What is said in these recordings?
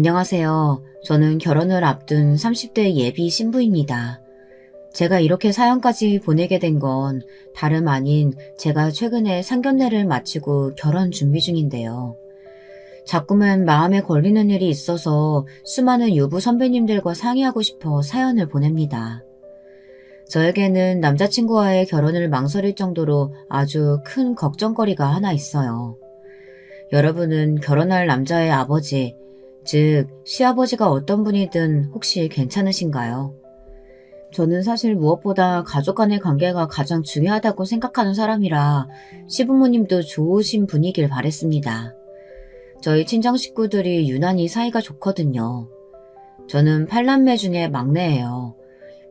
안녕하세요. 저는 결혼을 앞둔 30대 예비 신부입니다. 제가 이렇게 사연까지 보내게 된 건 다름 아닌 제가 최근에 상견례를 마치고 결혼 준비 중인데요. 자꾸만 마음에 걸리는 일이 있어서 수많은 유부 선배님들과 상의하고 싶어 사연을 보냅니다. 저에게는 남자친구와의 결혼을 망설일 정도로 아주 큰 걱정거리가 하나 있어요. 여러분은 결혼할 남자의 아버지, 즉 시아버지가 어떤 분이든 혹시 괜찮으신가요? 저는 사실 무엇보다 가족 간의 관계가 가장 중요하다고 생각하는 사람이라 시부모님도 좋으신 분이길 바랬습니다. 저희 친정 식구들이 유난히 사이가 좋거든요. 저는 8남매 중에 막내예요.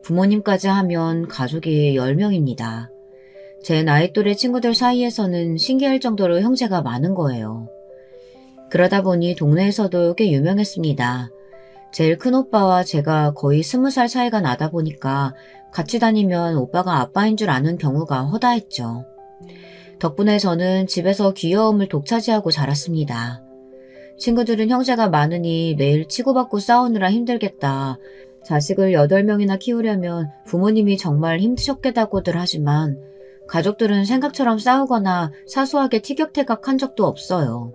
부모님까지 하면 가족이 10명입니다. 제 나이 또래 친구들 사이에서는 신기할 정도로 형제가 많은 거예요. 그러다 보니 동네에서도 꽤 유명했습니다. 제일 큰 오빠와 제가 거의 20살 차이가 나다 보니까 같이 다니면 오빠가 아빠인 줄 아는 경우가 허다했죠. 덕분에 저는 집에서 귀여움을 독차지하고 자랐습니다. 친구들은 형제가 많으니 매일 치고받고 싸우느라 힘들겠다. 자식을 8명이나 키우려면 부모님이 정말 힘드셨겠다고들 하지만 가족들은 생각처럼 싸우거나 사소하게 티격태격한 적도 없어요.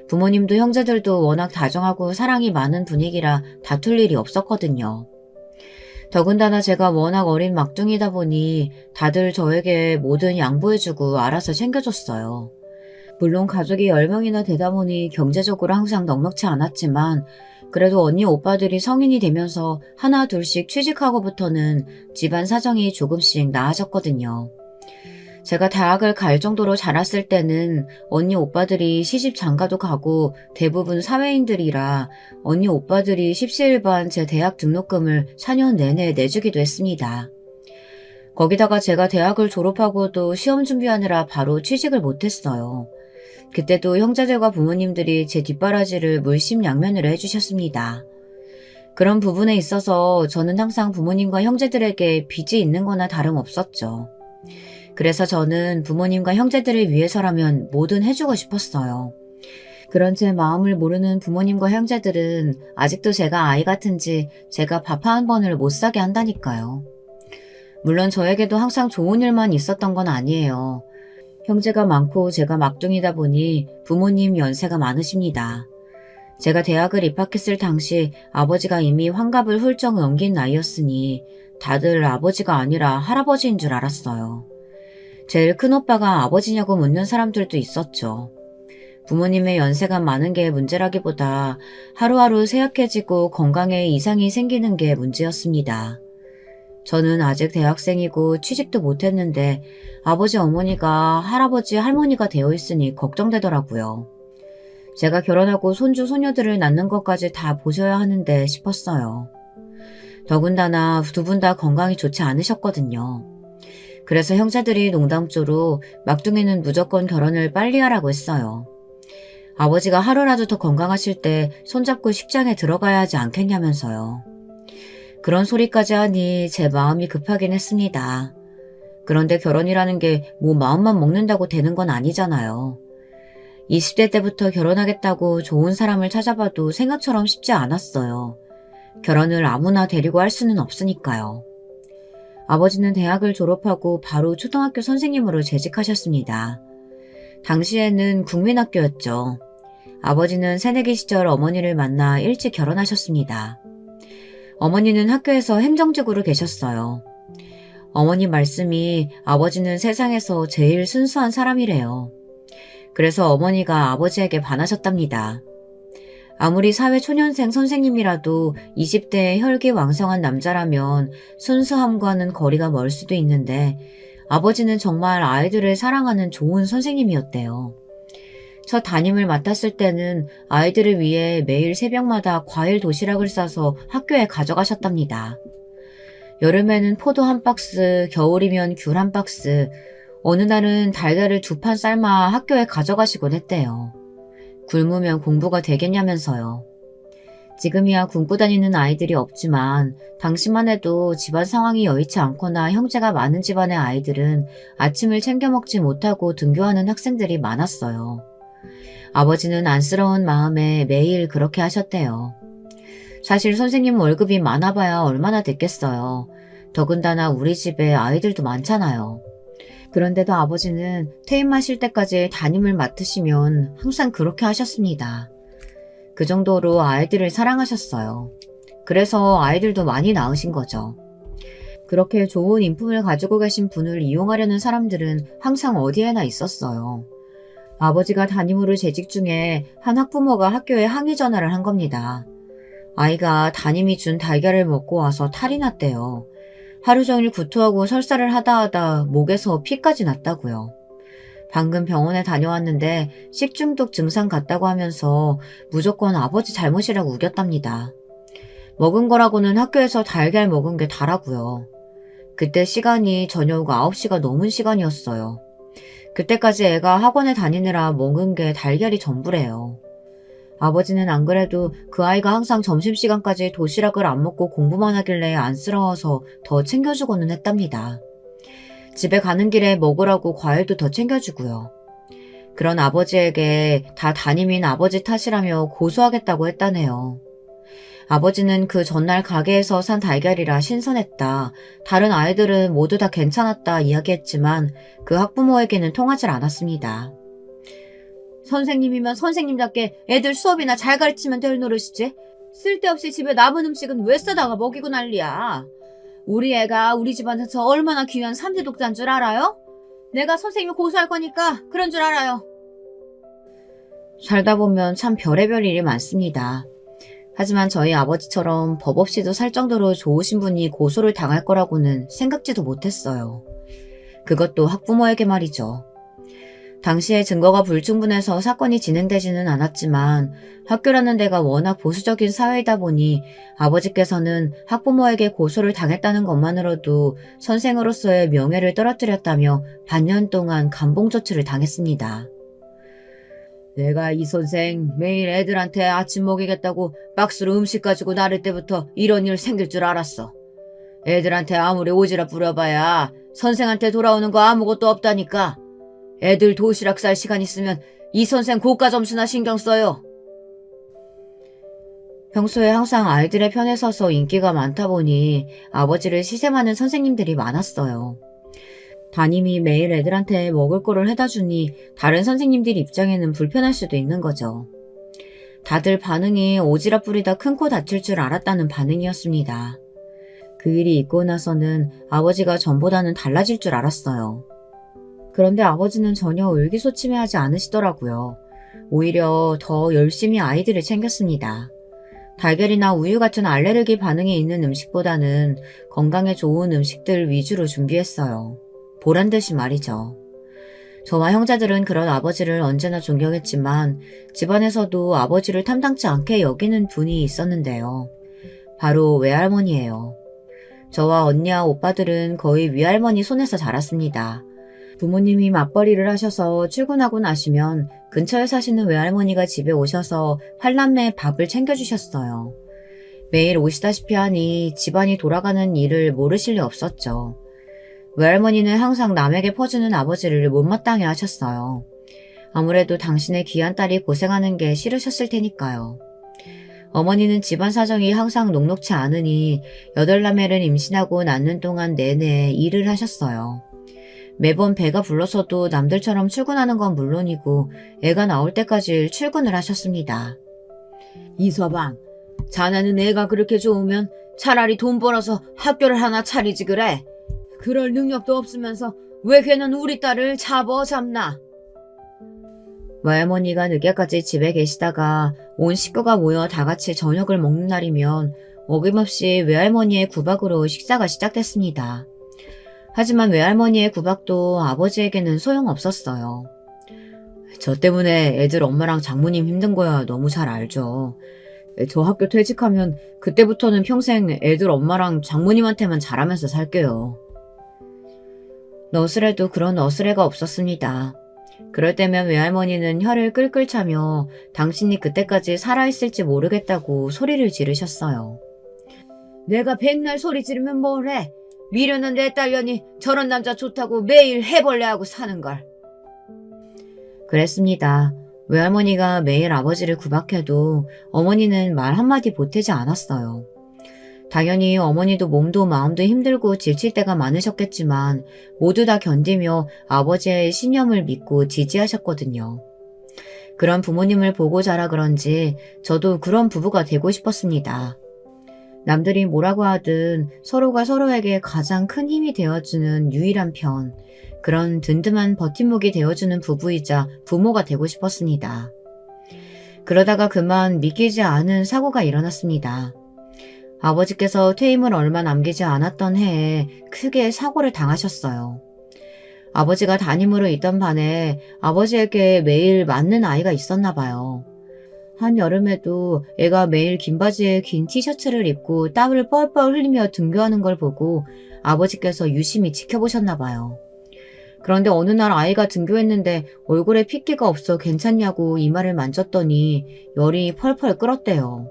부모님도 형제들도 워낙 다정하고 사랑이 많은 분위기라 다툴 일이 없었거든요. 더군다나 제가 워낙 어린 막둥이다 보니 다들 저에게 뭐든 양보해주고 알아서 챙겨줬어요. 물론 가족이 10명이나 되다 보니 경제적으로 항상 넉넉지 않았지만 그래도 언니 오빠들이 성인이 되면서 하나 둘씩 취직하고부터는 집안 사정이 조금씩 나아졌거든요. 제가 대학을 갈 정도로 자랐을 때는 언니 오빠들이 시집 장가도 가고 대부분 사회인들이라 언니 오빠들이 십시일반 제 대학 등록금을 4년 내내 내주기도 했습니다. 거기다가 제가 대학을 졸업하고도 시험 준비하느라 바로 취직을 못했어요. 그때도 형제들과 부모님들이 제 뒷바라지를 물심양면으로 해주셨습니다. 그런 부분에 있어서 저는 항상 부모님과 형제들에게 빚이 있는 거나 다름없었죠. 그래서 저는 부모님과 형제들을 위해서라면 뭐든 해주고 싶었어요. 그런 제 마음을 모르는 부모님과 형제들은 아직도 제가 아이 같은지 제가 밥 한 번을 못 사게 한다니까요. 물론 저에게도 항상 좋은 일만 있었던 건 아니에요. 형제가 많고 제가 막둥이다 보니 부모님 연세가 많으십니다. 제가 대학을 입학했을 당시 아버지가 이미 환갑을 훌쩍 넘긴 나이였으니 다들 아버지가 아니라 할아버지인 줄 알았어요. 제일 큰 오빠가 아버지냐고 묻는 사람들도 있었죠. 부모님의 연세가 많은 게 문제라기보다 하루하루 쇠약해지고 건강에 이상이 생기는 게 문제였습니다. 저는 아직 대학생이고 취직도 못했는데 아버지 어머니가 할아버지 할머니가 되어 있으니 걱정되더라고요. 제가 결혼하고 손주 손녀들을 낳는 것까지 다 보셔야 하는데 싶었어요. 더군다나 두 분 다 건강이 좋지 않으셨거든요. 그래서 형제들이 농담조로 막둥이는 무조건 결혼을 빨리 하라고 했어요. 아버지가 하루라도 더 건강하실 때 손잡고 식장에 들어가야 하지 않겠냐면서요. 그런 소리까지 하니 제 마음이 급하긴 했습니다. 그런데 결혼이라는 게 뭐 마음만 먹는다고 되는 건 아니잖아요. 20대 때부터 결혼하겠다고 좋은 사람을 찾아봐도 생각처럼 쉽지 않았어요. 결혼을 아무나 데리고 할 수는 없으니까요. 아버지는 대학을 졸업하고 바로 초등학교 선생님으로 재직하셨습니다. 당시에는 국민학교였죠. 아버지는 새내기 시절 어머니를 만나 일찍 결혼하셨습니다. 어머니는 학교에서 행정직으로 계셨어요. 어머니 말씀이 아버지는 세상에서 제일 순수한 사람이래요. 그래서 어머니가 아버지에게 반하셨답니다. 아무리 사회초년생 선생님이라도 20대의 혈기왕성한 남자라면 순수함과는 거리가 멀 수도 있는데 아버지는 정말 아이들을 사랑하는 좋은 선생님이었대요. 첫 담임을 맡았을 때는 아이들을 위해 매일 새벽마다 과일 도시락을 싸서 학교에 가져가셨답니다. 여름에는 포도 한 박스, 겨울이면 귤 한 박스, 어느 날은 달걀을 2판 삶아 학교에 가져가시곤 했대요. 굶으면 공부가 되겠냐면서요. 지금이야 굶고 다니는 아이들이 없지만 당시만 해도 집안 상황이 여의치 않거나 형제가 많은 집안의 아이들은 아침을 챙겨 먹지 못하고 등교하는 학생들이 많았어요. 아버지는 안쓰러운 마음에 매일 그렇게 하셨대요. 사실 선생님 월급이 많아봐야 얼마나 됐겠어요. 더군다나 우리 집에 아이들도 많잖아요. 그런데도 아버지는 퇴임하실 때까지 담임을 맡으시면 항상 그렇게 하셨습니다. 그 정도로 아이들을 사랑하셨어요. 그래서 아이들도 많이 낳으신 거죠. 그렇게 좋은 인품을 가지고 계신 분을 이용하려는 사람들은 항상 어디에나 있었어요. 아버지가 담임으로 재직 중에 한 학부모가 학교에 항의 전화를 한 겁니다. 아이가 담임이 준 달걀을 먹고 와서 탈이 났대요. 하루 종일 구토하고 설사를 하다 목에서 피까지 났다고요. 방금 병원에 다녀왔는데 식중독 증상 같다고 하면서 무조건 아버지 잘못이라고 우겼답니다. 먹은 거라고는 학교에서 달걀 먹은 게 다라고요. 그때 시간이 저녁 9시가 넘은 시간이었어요. 그때까지 애가 학원에 다니느라 먹은 게 달걀이 전부래요. 아버지는 안 그래도 그 아이가 항상 점심시간까지 도시락을 안 먹고 공부만 하길래 안쓰러워서 더 챙겨주고는 했답니다. 집에 가는 길에 먹으라고 과일도 더 챙겨주고요. 그런 아버지에게 다 담임인 아버지 탓이라며 고소하겠다고 했다네요. 아버지는 그 전날 가게에서 산 달걀이라 신선했다. 다른 아이들은 모두 다 괜찮았다 이야기했지만 그 학부모에게는 통하질 않았습니다. 선생님이면 선생님답게 애들 수업이나 잘 가르치면 될 노릇이지. 쓸데없이 집에 남은 음식은 왜 싸다가 먹이고 난리야. 우리 애가 우리 집안에서 얼마나 귀한 삼세 독자인 줄 알아요? 내가 선생님 고소할 거니까 그런 줄 알아요. 살다 보면 참 별의별 일이 많습니다. 하지만 저희 아버지처럼 법 없이도 살 정도로 좋으신 분이 고소를 당할 거라고는 생각지도 못했어요. 그것도 학부모에게 말이죠. 당시에 증거가 불충분해서 사건이 진행되지는 않았지만 학교라는 데가 워낙 보수적인 사회이다 보니 아버지께서는 학부모에게 고소를 당했다는 것만으로도 선생으로서의 명예를 떨어뜨렸다며 반년 동안 감봉조치를 당했습니다. 내가 이 선생 매일 애들한테 아침 먹이겠다고 박스로 음식 가지고 나를 때부터 이런 일 생길 줄 알았어. 애들한테 아무리 오지랖 부려봐야 선생한테 돌아오는 거 아무것도 없다니까. 애들 도시락 쌀 시간 있으면 이 선생 고가 점수나 신경 써요. 평소에 항상 아이들의 편에 서서 인기가 많다 보니 아버지를 시샘하는 선생님들이 많았어요. 담임이 매일 애들한테 먹을 거를 해다 주니 다른 선생님들 입장에는 불편할 수도 있는 거죠. 다들 반응이 오지랖 부리다 큰 코 다칠 줄 알았다는 반응이었습니다. 그 일이 있고 나서는 아버지가 전보다는 달라질 줄 알았어요. 그런데 아버지는 전혀 의기소침해하지 않으시더라고요. 오히려 더 열심히 아이들을 챙겼습니다. 달걀이나 우유 같은 알레르기 반응이 있는 음식보다는 건강에 좋은 음식들 위주로 준비했어요. 보란듯이 말이죠. 저와 형제들은 그런 아버지를 언제나 존경했지만 집안에서도 아버지를 탐탁지 않게 여기는 분이 있었는데요. 바로 외할머니예요. 저와 언니와 오빠들은 거의 외할머니 손에서 자랐습니다. 부모님이 맞벌이를 하셔서 출근하고 나시면 근처에 사시는 외할머니가 집에 오셔서 활남매 밥을 챙겨주셨어요. 매일 오시다시피 하니 집안이 돌아가는 일을 모르실 리 없었죠. 외할머니는 항상 남에게 퍼주는 아버지를 못마땅해 하셨어요. 아무래도 당신의 귀한 딸이 고생하는 게 싫으셨을 테니까요. 어머니는 집안 사정이 항상 녹록치 않으니 8남매를 임신하고 낳는 동안 내내 일을 하셨어요. 매번 배가 불러서도 남들처럼 출근하는 건 물론이고 애가 나올 때까지 출근을 하셨습니다. 이서방, 자네는 애가 그렇게 좋으면 차라리 돈 벌어서 학교를 하나 차리지 그래. 그럴 능력도 없으면서 왜 걔는 우리 딸을 잡나. 외할머니가 늦게까지 집에 계시다가 온 식구가 모여 다 같이 저녁을 먹는 날이면 어김없이 외할머니의 구박으로 식사가 시작됐습니다. 하지만 외할머니의 구박도 아버지에게는 소용없었어요. 저 때문에 애들 엄마랑 장모님 힘든 거야 너무 잘 알죠. 저 학교 퇴직하면 그때부터는 평생 애들 엄마랑 장모님한테만 잘하면서 살게요. 너스레도 그런 너스레가 없었습니다. 그럴 때면 외할머니는 혀를 끌끌 차며 당신이 그때까지 살아있을지 모르겠다고 소리를 지르셨어요. 내가 백날 소리 지르면 뭘 해? 미련한 내 딸년이 저런 남자 좋다고 매일 해벌레하고 사는걸. 그랬습니다. 외할머니가 매일 아버지를 구박해도 어머니는 말 한마디 보태지 않았어요. 당연히 어머니도 몸도 마음도 힘들고 지칠 때가 많으셨겠지만 모두 다 견디며 아버지의 신념을 믿고 지지하셨거든요. 그런 부모님을 보고 자라 그런지 저도 그런 부부가 되고 싶었습니다. 남들이 뭐라고 하든 서로가 서로에게 가장 큰 힘이 되어주는 유일한 편, 그런 든든한 버팀목이 되어주는 부부이자 부모가 되고 싶었습니다. 그러다가 그만 믿기지 않은 사고가 일어났습니다. 아버지께서 퇴임을 얼마 남기지 않았던 해에 크게 사고를 당하셨어요. 아버지가 담임으로 있던 반에 아버지에게 매일 맞는 아이가 있었나 봐요. 한여름에도 애가 매일 긴 바지에 긴 티셔츠를 입고 땀을 뻘뻘 흘리며 등교하는 걸 보고 아버지께서 유심히 지켜보셨나 봐요. 그런데 어느 날 아이가 등교했는데 얼굴에 핏기가 없어 괜찮냐고 이마를 만졌더니 열이 펄펄 끓었대요.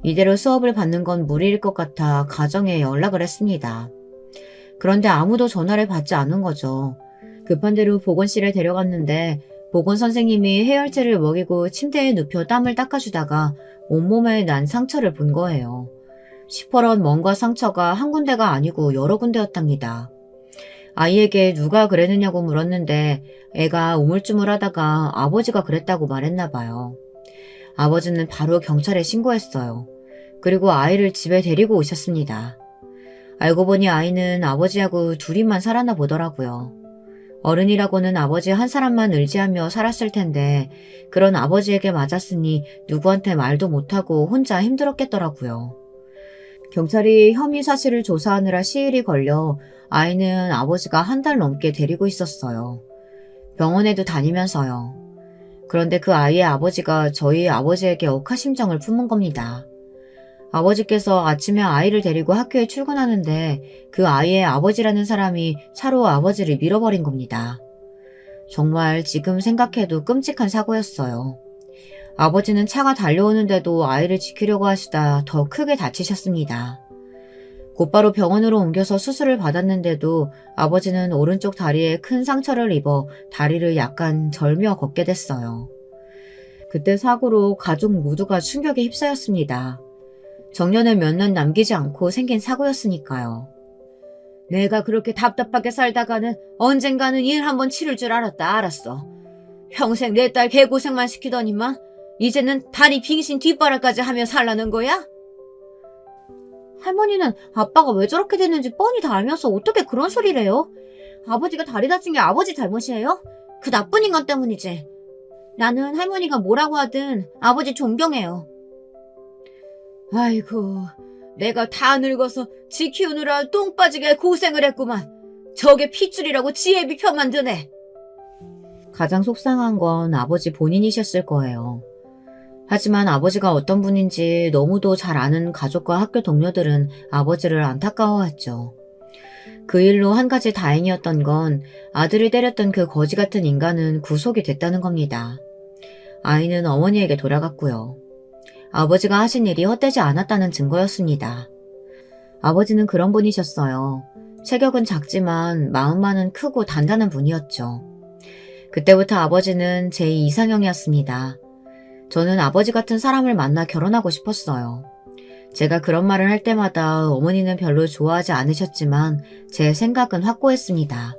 이대로 수업을 받는 건 무리일 것 같아 가정에 연락을 했습니다. 그런데 아무도 전화를 받지 않은 거죠. 급한 대로 보건실에 데려갔는데 보건 선생님이 해열제를 먹이고 침대에 눕혀 땀을 닦아주다가 온몸에 난 상처를 본 거예요. 시퍼런 뭔가 상처가 한 군데가 아니고 여러 군데였답니다. 아이에게 누가 그랬느냐고 물었는데 애가 우물쭈물하다가 아버지가 그랬다고 말했나 봐요. 아버지는 바로 경찰에 신고했어요. 그리고 아이를 집에 데리고 오셨습니다. 알고 보니 아이는 아버지하고 둘이만 살았나 보더라고요. 어른이라고는 아버지 한 사람만 의지하며 살았을 텐데 그런 아버지에게 맞았으니 누구한테 말도 못하고 혼자 힘들었겠더라고요. 경찰이 혐의 사실을 조사하느라 시일이 걸려 아이는 아버지가 한 달 넘게 데리고 있었어요. 병원에도 다니면서요. 그런데 그 아이의 아버지가 저희 아버지에게 억하심정을 품은 겁니다. 아버지께서 아침에 아이를 데리고 학교에 출근하는데 그 아이의 아버지라는 사람이 차로 아버지를 밀어버린 겁니다. 정말 지금 생각해도 끔찍한 사고였어요. 아버지는 차가 달려오는데도 아이를 지키려고 하시다 더 크게 다치셨습니다. 곧바로 병원으로 옮겨서 수술을 받았는데도 아버지는 오른쪽 다리에 큰 상처를 입어 다리를 약간 절며 걷게 됐어요. 그때 사고로 가족 모두가 충격에 휩싸였습니다. 정년을 몇 년 남기지 않고 생긴 사고였으니까요. 내가 그렇게 답답하게 살다가는 언젠가는 일 한번 치를 줄 알았어. 평생 내 딸 개고생만 시키더니만 이제는 다리 빙신 뒷바라까지 하며 살라는 거야? 할머니는 아빠가 왜 저렇게 됐는지 뻔히 다 알면서 어떻게 그런 소리를 해요? 아버지가 다리 다친 게 아버지 잘못이에요? 그 나쁜 인간 때문이지. 나는 할머니가 뭐라고 하든 아버지 존경해요. 아이고, 내가 다 늙어서 지 키우느라 똥 빠지게 고생을 했구만. 저게 핏줄이라고 지혜비 편만 드네. 가장 속상한 건 아버지 본인이셨을 거예요. 하지만 아버지가 어떤 분인지 너무도 잘 아는 가족과 학교 동료들은 아버지를 안타까워했죠. 그 일로 한 가지 다행이었던 건 아들을 때렸던 그 거지 같은 인간은 구속이 됐다는 겁니다. 아이는 어머니에게 돌아갔고요. 아버지가 하신 일이 헛되지 않았다는 증거였습니다. 아버지는 그런 분이셨어요. 체격은 작지만 마음만은 크고 단단한 분이었죠. 그때부터 아버지는 제 이상형이었습니다. 저는 아버지 같은 사람을 만나 결혼하고 싶었어요. 제가 그런 말을 할 때마다 어머니는 별로 좋아하지 않으셨지만 제 생각은 확고했습니다.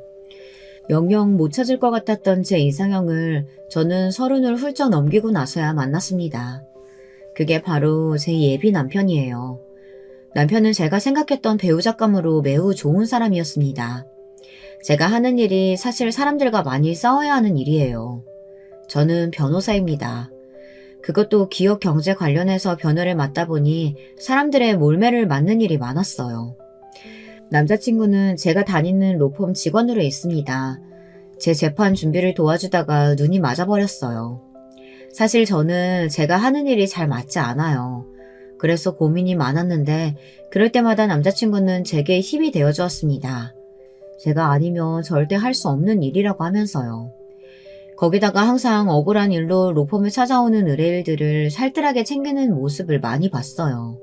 영영 못 찾을 것 같았던 제 이상형을 저는 30을 훌쩍 넘기고 나서야 만났습니다. 그게 바로 제 예비 남편이에요. 남편은 제가 생각했던 배우작감으로 매우 좋은 사람이었습니다. 제가 하는 일이 사실 사람들과 많이 싸워야 하는 일이에요. 저는 변호사입니다. 그것도 기업 경제 관련해서 변호를 맡다 보니 사람들의 몰매를 맞는 일이 많았어요. 남자친구는 제가 다니는 로펌 직원으로 있습니다. 제 재판 준비를 도와주다가 눈이 맞아버렸어요. 사실 저는 제가 하는 일이 잘 맞지 않아요. 그래서 고민이 많았는데 그럴 때마다 남자친구는 제게 힘이 되어 주었습니다. 제가 아니면 절대 할 수 없는 일이라고 하면서요. 거기다가 항상 억울한 일로 로펌을 찾아오는 의뢰일들을 살뜰하게 챙기는 모습을 많이 봤어요.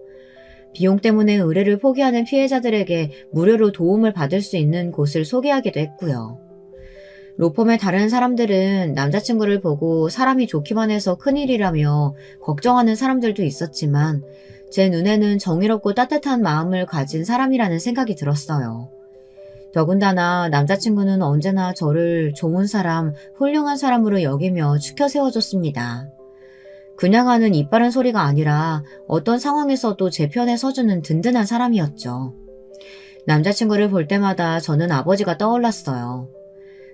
비용 때문에 의뢰를 포기하는 피해자들에게 무료로 도움을 받을 수 있는 곳을 소개하기도 했고요. 로펌의 다른 사람들은 남자친구를 보고 사람이 좋기만 해서 큰일이라며 걱정하는 사람들도 있었지만 제 눈에는 정의롭고 따뜻한 마음을 가진 사람이라는 생각이 들었어요. 더군다나 남자친구는 언제나 저를 좋은 사람, 훌륭한 사람으로 여기며 추켜 세워줬습니다. 그냥 하는 입 바른 소리가 아니라 어떤 상황에서도 제 편에 서주는 든든한 사람이었죠. 남자친구를 볼 때마다 저는 아버지가 떠올랐어요.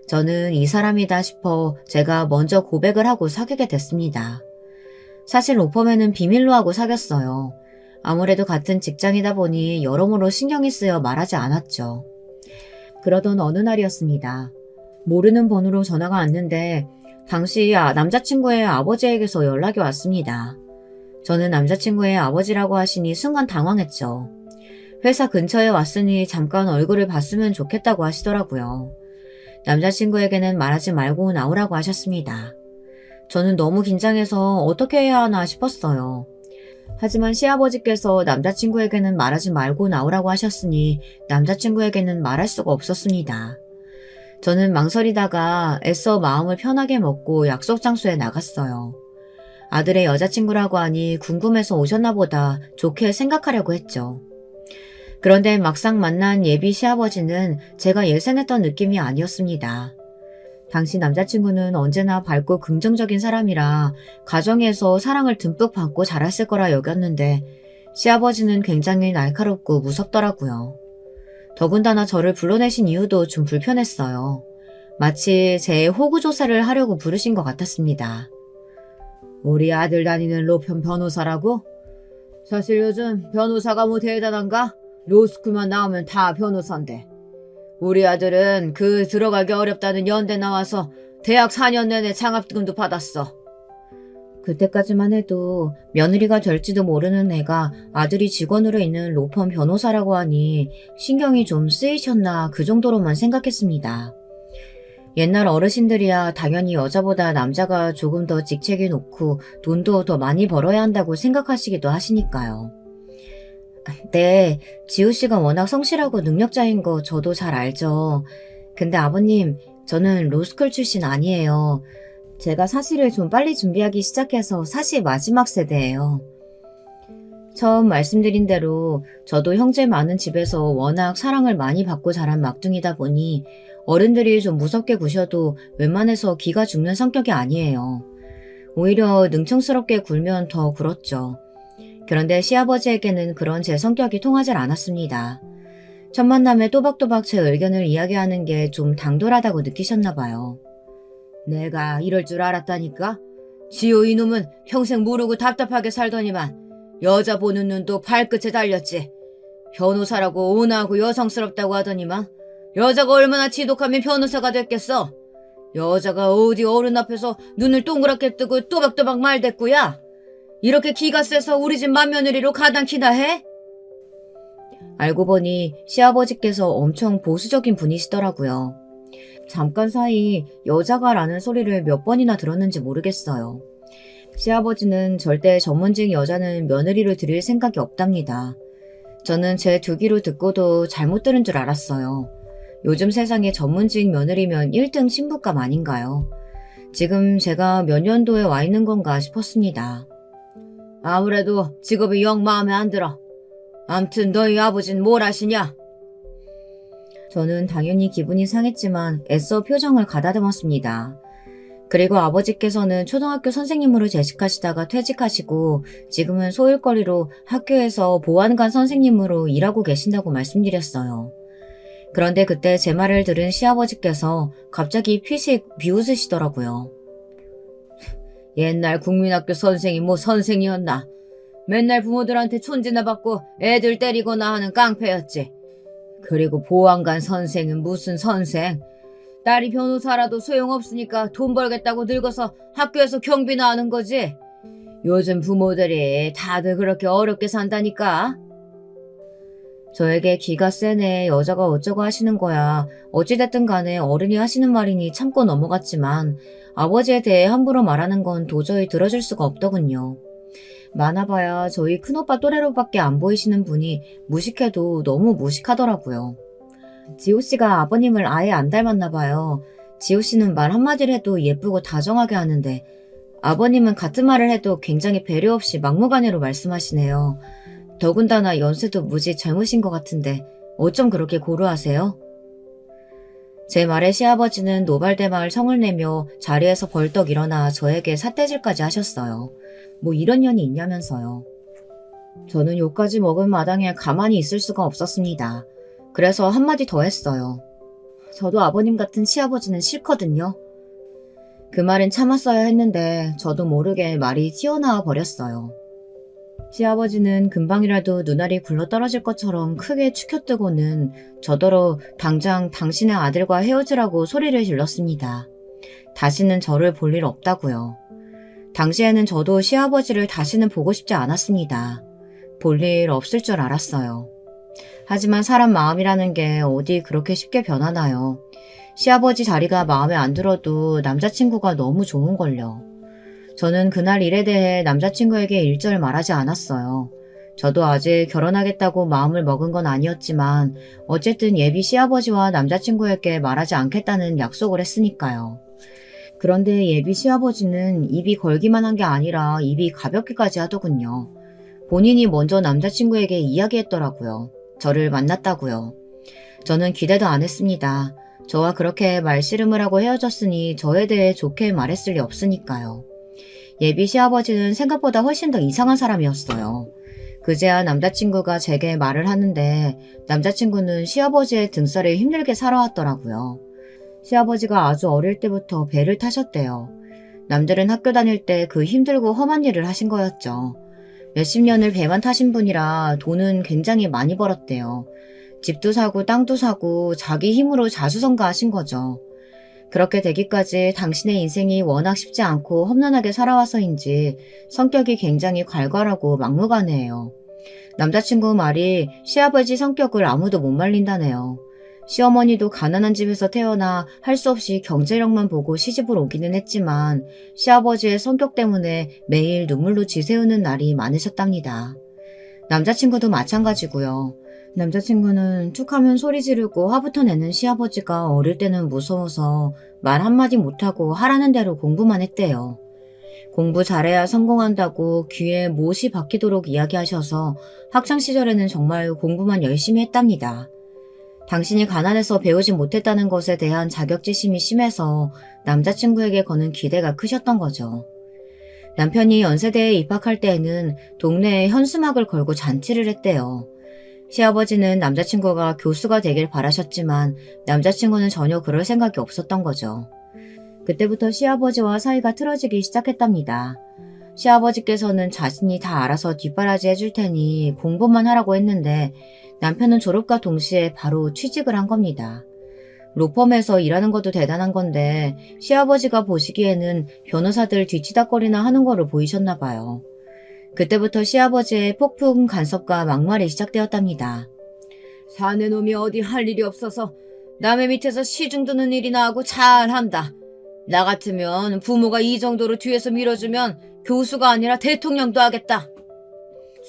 저는 이 사람이다 싶어 제가 먼저 고백을 하고 사귀게 됐습니다. 사실 로펌에는 비밀로 하고 사귀었어요. 아무래도 같은 직장이다 보니 여러모로 신경이 쓰여 말하지 않았죠. 그러던 어느 날이었습니다. 모르는 번호로 전화가 왔는데 당시 남자친구의 아버지에게서 연락이 왔습니다. 저는 남자친구의 아버지라고 하시니 순간 당황했죠. 회사 근처에 왔으니 잠깐 얼굴을 봤으면 좋겠다고 하시더라고요. 남자친구에게는 말하지 말고 나오라고 하셨습니다. 저는 너무 긴장해서 어떻게 해야 하나 싶었어요. 하지만 시아버지께서 남자친구에게는 말하지 말고 나오라고 하셨으니 남자친구에게는 말할 수가 없었습니다. 저는 망설이다가 애써 마음을 편하게 먹고 약속 장소에 나갔어요. 아들의 여자친구라고 하니 궁금해서 오셨나 보다 좋게 생각하려고 했죠. 그런데 막상 만난 예비 시아버지는 제가 예상했던 느낌이 아니었습니다. 당시 남자친구는 언제나 밝고 긍정적인 사람이라 가정에서 사랑을 듬뿍 받고 자랐을 거라 여겼는데 시아버지는 굉장히 날카롭고 무섭더라고요. 더군다나 저를 불러내신 이유도 좀 불편했어요. 마치 제 호구조사를 하려고 부르신 것 같았습니다. 우리 아들 다니는 로펌 변호사라고? 사실 요즘 변호사가 뭐 대단한가? 로스쿨만 나오면 다 변호사인데. 우리 아들은 들어가기 어렵다는 연대 나와서 대학 4년 내내 장학금도 받았어. 그때까지만 해도 며느리가 될지도 모르는 애가 아들이 직원으로 있는 로펌 변호사라고 하니 신경이 좀 쓰이셨나 그 정도로만 생각했습니다. 옛날 어르신들이야 당연히 여자보다 남자가 조금 더 직책이 높고 돈도 더 많이 벌어야 한다고 생각하시기도 하시니까요. 네, 지우 씨가 워낙 성실하고 능력자인 거 저도 잘 알죠. 근데 아버님, 저는 로스쿨 출신 아니에요. 제가 사실을 좀 빨리 준비하기 시작해서 사실 마지막 세대예요. 처음 말씀드린 대로 저도 형제 많은 집에서 워낙 사랑을 많이 받고 자란 막둥이다 보니 어른들이 좀 무섭게 구셔도 웬만해서 기가 죽는 성격이 아니에요. 오히려 능청스럽게 굴면 더 그렇죠. 그런데 시아버지에게는 그런 제 성격이 통하지 않았습니다. 첫 만남에 또박또박 제 의견을 이야기하는 게 좀 당돌하다고 느끼셨나 봐요. 내가 이럴 줄 알았다니까? 지호 이놈은 평생 모르고 답답하게 살더니만 여자 보는 눈도 발끝에 달렸지. 변호사라고 온화하고 여성스럽다고 하더니만 여자가 얼마나 지독하면 변호사가 됐겠어? 여자가 어디 어른 앞에서 눈을 동그랗게 뜨고 또박또박 말댔구야? 이렇게 기가 세서 우리 집 맏며느리로 가당키나 해? 알고 보니 시아버지께서 엄청 보수적인 분이시더라고요. 잠깐 사이 여자가 라는 소리를 몇 번이나 들었는지 모르겠어요. 시아버지는 절대 전문직 여자는 며느리로 들일 생각이 없답니다. 저는 제 두 귀로 듣고도 잘못 들은 줄 알았어요. 요즘 세상에 전문직 며느리면 1등 신부감 아닌가요? 지금 제가 몇 년도에 와 있는 건가 싶었습니다. 아무래도 직업이 영 마음에 안 들어. 암튼 너희 아버진 뭘 하시냐? 저는 당연히 기분이 상했지만 애써 표정을 가다듬었습니다. 그리고 아버지께서는 초등학교 선생님으로 재직하시다가 퇴직하시고 지금은 소일거리로 학교에서 보안관 선생님으로 일하고 계신다고 말씀드렸어요. 그런데 그때 제 말을 들은 시아버지께서 갑자기 피식 비웃으시더라고요. 옛날 국민학교 선생이 뭐 선생이었나? 맨날 부모들한테 촌지나 받고 애들 때리거나 하는 깡패였지. 그리고 보안관 선생은 무슨 선생? 딸이 변호사라도 소용없으니까 돈 벌겠다고 늙어서 학교에서 경비나 하는 거지. 요즘 부모들이 다들 그렇게 어렵게 산다니까. 저에게 기가 세네 여자가 어쩌고 하시는 거야. 어찌됐든 간에 어른이 하시는 말이니 참고 넘어갔지만 아버지에 대해 함부로 말하는 건 도저히 들어줄 수가 없더군요. 많아봐야 저희 큰오빠 또래로밖에 안 보이시는 분이 무식해도 너무 무식하더라고요. 지호씨가 아버님을 아예 안 닮았나 봐요. 지호 씨는 말 한마디를 해도 예쁘고 다정하게 하는데 아버님은 같은 말을 해도 굉장히 배려 없이 막무가내로 말씀하시네요. 더군다나 연세도 무지 젊으신 것 같은데 어쩜 그렇게 고루하세요? 제 말에 시아버지는 노발대발 성을 내며 자리에서 벌떡 일어나 저에게 삿대질까지 하셨어요. 뭐 이런 년이 있냐면서요. 저는 욕까지 먹은 마당에 가만히 있을 수가 없었습니다. 그래서 한마디 더 했어요. 저도 아버님 같은 시아버지는 싫거든요. 그 말은 참았어야 했는데 저도 모르게 말이 튀어나와 버렸어요. 시아버지는 금방이라도 눈알이 굴러떨어질 것처럼 크게 축혀뜨고는 저더러 당장 당신의 아들과 헤어지라고 소리를 질렀습니다. 다시는 저를 볼 일 없다고요. 당시에는 저도 시아버지를 다시는 보고 싶지 않았습니다. 볼 일 없을 줄 알았어요. 하지만 사람 마음이라는 게 어디 그렇게 쉽게 변하나요. 시아버지 자리가 마음에 안 들어도 남자친구가 너무 좋은걸요. 저는 그날 일에 대해 남자친구에게 일절 말하지 않았어요. 저도 아직 결혼하겠다고 마음을 먹은 건 아니었지만 어쨌든 예비 시아버지와 남자친구에게 말하지 않겠다는 약속을 했으니까요. 그런데 예비 시아버지는 입이 걸기만 한 게 아니라 입이 가볍기까지 하더군요. 본인이 먼저 남자친구에게 이야기했더라고요. 저를 만났다고요. 저는 기대도 안 했습니다. 저와 그렇게 말씨름을 하고 헤어졌으니 저에 대해 좋게 말했을 리 없으니까요. 예비 시아버지는 생각보다 훨씬 더 이상한 사람이었어요. 그제야 남자친구가 제게 말을 하는데 남자친구는 시아버지의 등살을 힘들게 살아왔더라고요. 시아버지가 아주 어릴 때부터 배를 타셨대요. 남들은 학교 다닐 때 그 힘들고 험한 일을 하신 거였죠. 몇십 년을 배만 타신 분이라 돈은 굉장히 많이 벌었대요. 집도 사고 땅도 사고 자기 힘으로 자수성가하신 거죠. 그렇게 되기까지 당신의 인생이 워낙 쉽지 않고 험난하게 살아와서인지 성격이 굉장히 괄괄하고 막무가내예요. 남자친구 말이 시아버지 성격을 아무도 못 말린다네요. 시어머니도 가난한 집에서 태어나 할 수 없이 경제력만 보고 시집을 오기는 했지만 시아버지의 성격 때문에 매일 눈물로 지새우는 날이 많으셨답니다. 남자친구도 마찬가지고요. 남자친구는 툭하면 소리 지르고 화부터 내는 시아버지가 어릴 때는 무서워서 말 한마디 못하고 하라는 대로 공부만 했대요. 공부 잘해야 성공한다고 귀에 못이 박히도록 이야기하셔서 학창시절에는 정말 공부만 열심히 했답니다. 당신이 가난해서 배우지 못했다는 것에 대한 자격지심이 심해서 남자친구에게 거는 기대가 크셨던 거죠. 남편이 연세대에 입학할 때에는 동네에 현수막을 걸고 잔치를 했대요. 시아버지는 남자친구가 교수가 되길 바라셨지만 남자친구는 전혀 그럴 생각이 없었던 거죠. 그때부터 시아버지와 사이가 틀어지기 시작했답니다. 시아버지께서는 자신이 다 알아서 뒷바라지 해줄 테니 공부만 하라고 했는데 남편은 졸업과 동시에 바로 취직을 한 겁니다. 로펌에서 일하는 것도 대단한 건데 시아버지가 보시기에는 변호사들 뒤치다거리나 하는 거로 보이셨나 봐요. 그때부터 시아버지의 폭풍 간섭과 막말이 시작되었답니다. 사내 놈이 어디 할 일이 없어서 남의 밑에서 시중 드는 일이나 하고 잘한다. 나 같으면 부모가 이 정도로 뒤에서 밀어주면 교수가 아니라 대통령도 하겠다.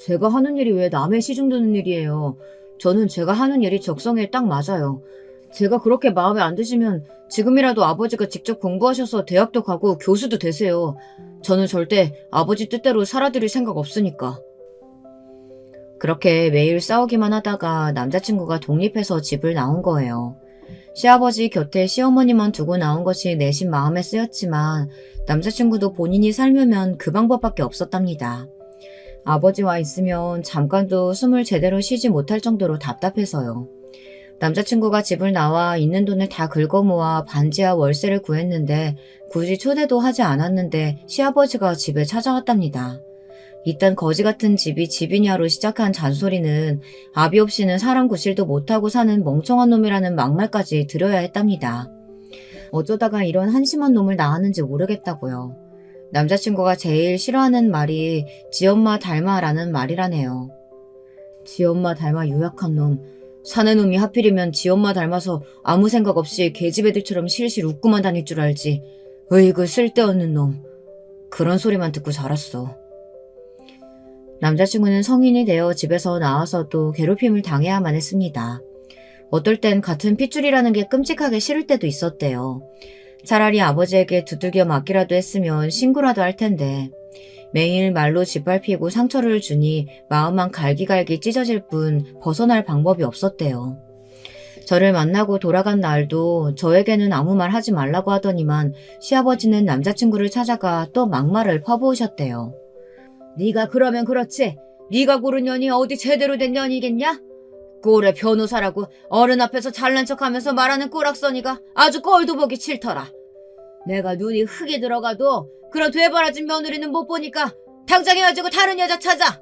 제가 하는 일이 왜 남의 시중 드는 일이에요. 저는 제가 하는 일이 적성에 딱 맞아요. 제가 그렇게 마음에 안 드시면 지금이라도 아버지가 직접 공부하셔서 대학도 가고 교수도 되세요. 저는 절대 아버지 뜻대로 살아드릴 생각 없으니까. 그렇게 매일 싸우기만 하다가 남자친구가 독립해서 집을 나온 거예요. 시아버지 곁에 시어머니만 두고 나온 것이 내심 마음에 쓰였지만 남자친구도 본인이 살려면 그 방법밖에 없었답니다. 아버지와 있으면 잠깐도 숨을 제대로 쉬지 못할 정도로 답답해서요. 남자친구가 집을 나와 있는 돈을 다 긁어모아 반지하 월세를 구했는데 굳이 초대도 하지 않았는데 시아버지가 집에 찾아왔답니다. 이딴 거지 같은 집이 집이냐로 시작한 잔소리는 아비 없이는 사람 구실도 못하고 사는 멍청한 놈이라는 막말까지 들어야 했답니다. 어쩌다가 이런 한심한 놈을 낳았는지 모르겠다고요. 남자친구가 제일 싫어하는 말이 지엄마 닮아라는 말이라네요. 지엄마 닮아 유약한 놈. 사내 놈이 하필이면 지엄마 닮아서 아무 생각 없이 계집애들처럼 실실 웃고만 다닐 줄 알지. 으이그 쓸데없는 놈. 그런 소리만 듣고 자랐어. 남자친구는 성인이 되어 집에서 나와서도 괴롭힘을 당해야만 했습니다. 어떨 땐 같은 핏줄이라는 게 끔찍하게 싫을 때도 있었대요. 차라리 아버지에게 두들겨 맞기라도 했으면 신고라도 할 텐데 매일 말로 짓밟히고 상처를 주니 마음만 갈기갈기 찢어질 뿐 벗어날 방법이 없었대요. 저를 만나고 돌아간 날도 저에게는 아무 말 하지 말라고 하더니만 시아버지는 남자친구를 찾아가 또 막말을 퍼부으셨대요. 네가 그러면 그렇지. 네가 고른 년이 어디 제대로 된 년이겠냐? 꼴의 변호사라고 어른 앞에서 잘난 척하면서 말하는 꼴악서니가 아주 꼴도 보기 싫더라. 내가 눈이 흙이 들어가도 그런 되바라진 며느리는 못 보니까 당장 헤어지고 다른 여자 찾아.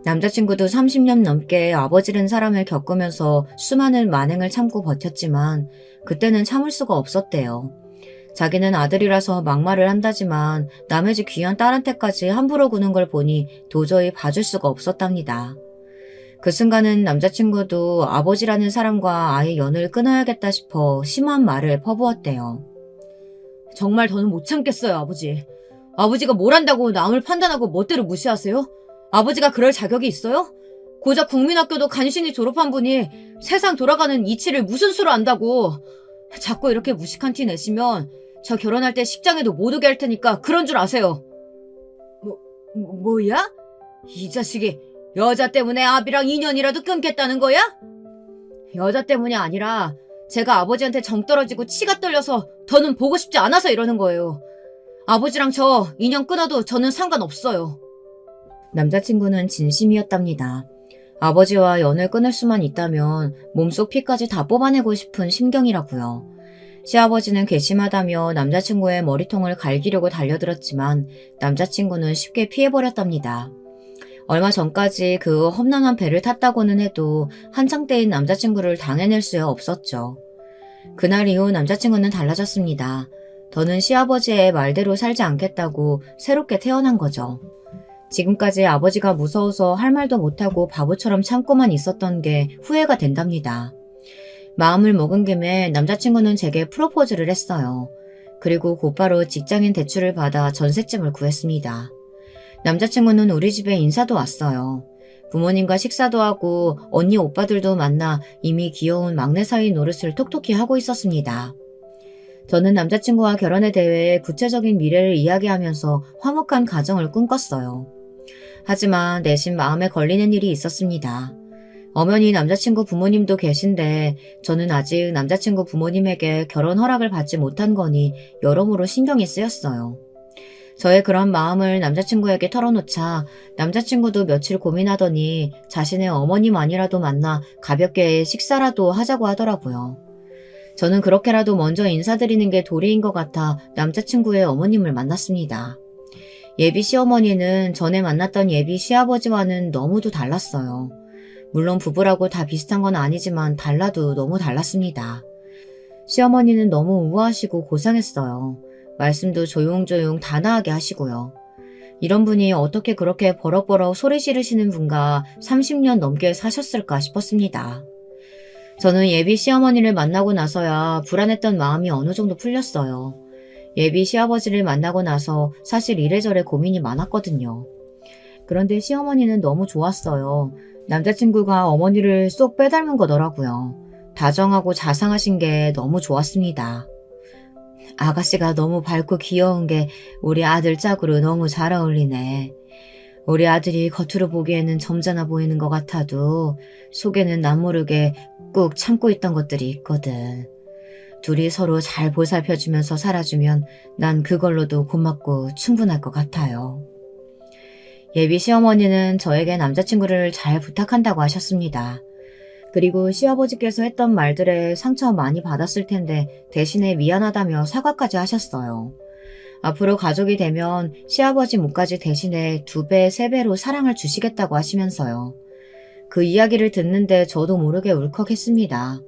남자친구도 30년 넘게 아버지란 사람을 겪으면서 수많은 만행을 참고 버텼지만 그때는 참을 수가 없었대요. 자기는 아들이라서 막말을 한다지만 남의 집 귀한 딸한테까지 함부로 구는 걸 보니 도저히 봐줄 수가 없었답니다. 그 순간은 남자친구도 아버지라는 사람과 아예 연을 끊어야겠다 싶어 심한 말을 퍼부었대요. 정말 더는 못 참겠어요, 아버지. 아버지가 뭘 한다고 남을 판단하고 멋대로 무시하세요? 아버지가 그럴 자격이 있어요? 고작 국민학교도 간신히 졸업한 분이 세상 돌아가는 이치를 무슨 수로 안다고. 자꾸 이렇게 무식한 티 내시면 저 결혼할 때 식장에도 못 오게 할 테니까 그런 줄 아세요. 뭐야? 이 자식이 여자 때문에 아비랑 인연이라도 끊겠다는 거야? 여자 때문이 아니라 제가 아버지한테 정 떨어지고 치가 떨려서 더는 보고 싶지 않아서 이러는 거예요. 아버지랑 저 인연 끊어도 저는 상관없어요. 남자친구는 진심이었답니다. 아버지와 연을 끊을 수만 있다면 몸속 피까지 다 뽑아내고 싶은 심경이라고요. 시아버지는 괘씸하다며 남자친구의 머리통을 갈기려고 달려들었지만 남자친구는 쉽게 피해버렸답니다. 얼마 전까지 그 험난한 배를 탔다고는 해도 한창 때인 남자친구를 당해낼 수야 없었죠. 그날 이후 남자친구는 달라졌습니다. 더는 시아버지의 말대로 살지 않겠다고 새롭게 태어난 거죠. 지금까지 아버지가 무서워서 할 말도 못하고 바보처럼 참고만 있었던 게 후회가 된답니다. 마음을 먹은 김에 남자친구는 제게 프로포즈를 했어요. 그리고 곧바로 직장인 대출을 받아 전셋집을 구했습니다. 남자친구는 우리 집에 인사도 왔어요. 부모님과 식사도 하고 언니 오빠들도 만나 이미 귀여운 막내 사위 노릇을 톡톡히 하고 있었습니다. 저는 남자친구와 결혼에 대해 구체적인 미래를 이야기하면서 화목한 가정을 꿈꿨어요. 하지만 내심 마음에 걸리는 일이 있었습니다. 엄연히 남자친구 부모님도 계신데 저는 아직 남자친구 부모님에게 결혼 허락을 받지 못한 거니 여러모로 신경이 쓰였어요. 저의 그런 마음을 남자친구에게 털어놓자 남자친구도 며칠 고민하더니 자신의 어머니만이라도 만나 가볍게 식사라도 하자고 하더라고요. 저는 그렇게라도 먼저 인사드리는 게 도리인 것 같아 남자친구의 어머님을 만났습니다. 예비 시어머니는 전에 만났던 예비 시아버지와는 너무도 달랐어요. 물론 부부라고 다 비슷한 건 아니지만 달라도 너무 달랐습니다. 시어머니는 너무 우아하시고 고상했어요. 말씀도 조용조용 단아하게 하시고요. 이런 분이 어떻게 그렇게 버럭버럭 소리 지르시는 분과 30년 넘게 사셨을까 싶었습니다. 저는 예비 시어머니를 만나고 나서야 불안했던 마음이 어느 정도 풀렸어요. 예비 시아버지를 만나고 나서 사실 이래저래 고민이 많았거든요. 그런데 시어머니는 너무 좋았어요. 남자친구가 어머니를 쏙 빼닮은 거더라고요. 다정하고 자상하신 게 너무 좋았습니다. 아가씨가 너무 밝고 귀여운 게 우리 아들 짝으로 너무 잘 어울리네. 우리 아들이 겉으로 보기에는 점잖아 보이는 것 같아도 속에는 남모르게 꾹 참고 있던 것들이 있거든. 둘이 서로 잘 보살펴주면서 살아주면 난 그걸로도 고맙고 충분할 것 같아요. 예비 시어머니는 저에게 남자친구를 잘 부탁한다고 하셨습니다. 그리고 시아버지께서 했던 말들에 상처 많이 받았을 텐데 대신에 미안하다며 사과까지 하셨어요. 앞으로 가족이 되면 시아버지 몫까지 대신에 2배, 3배로 사랑을 주시겠다고 하시면서요. 그 이야기를 듣는데 저도 모르게 울컥했습니다.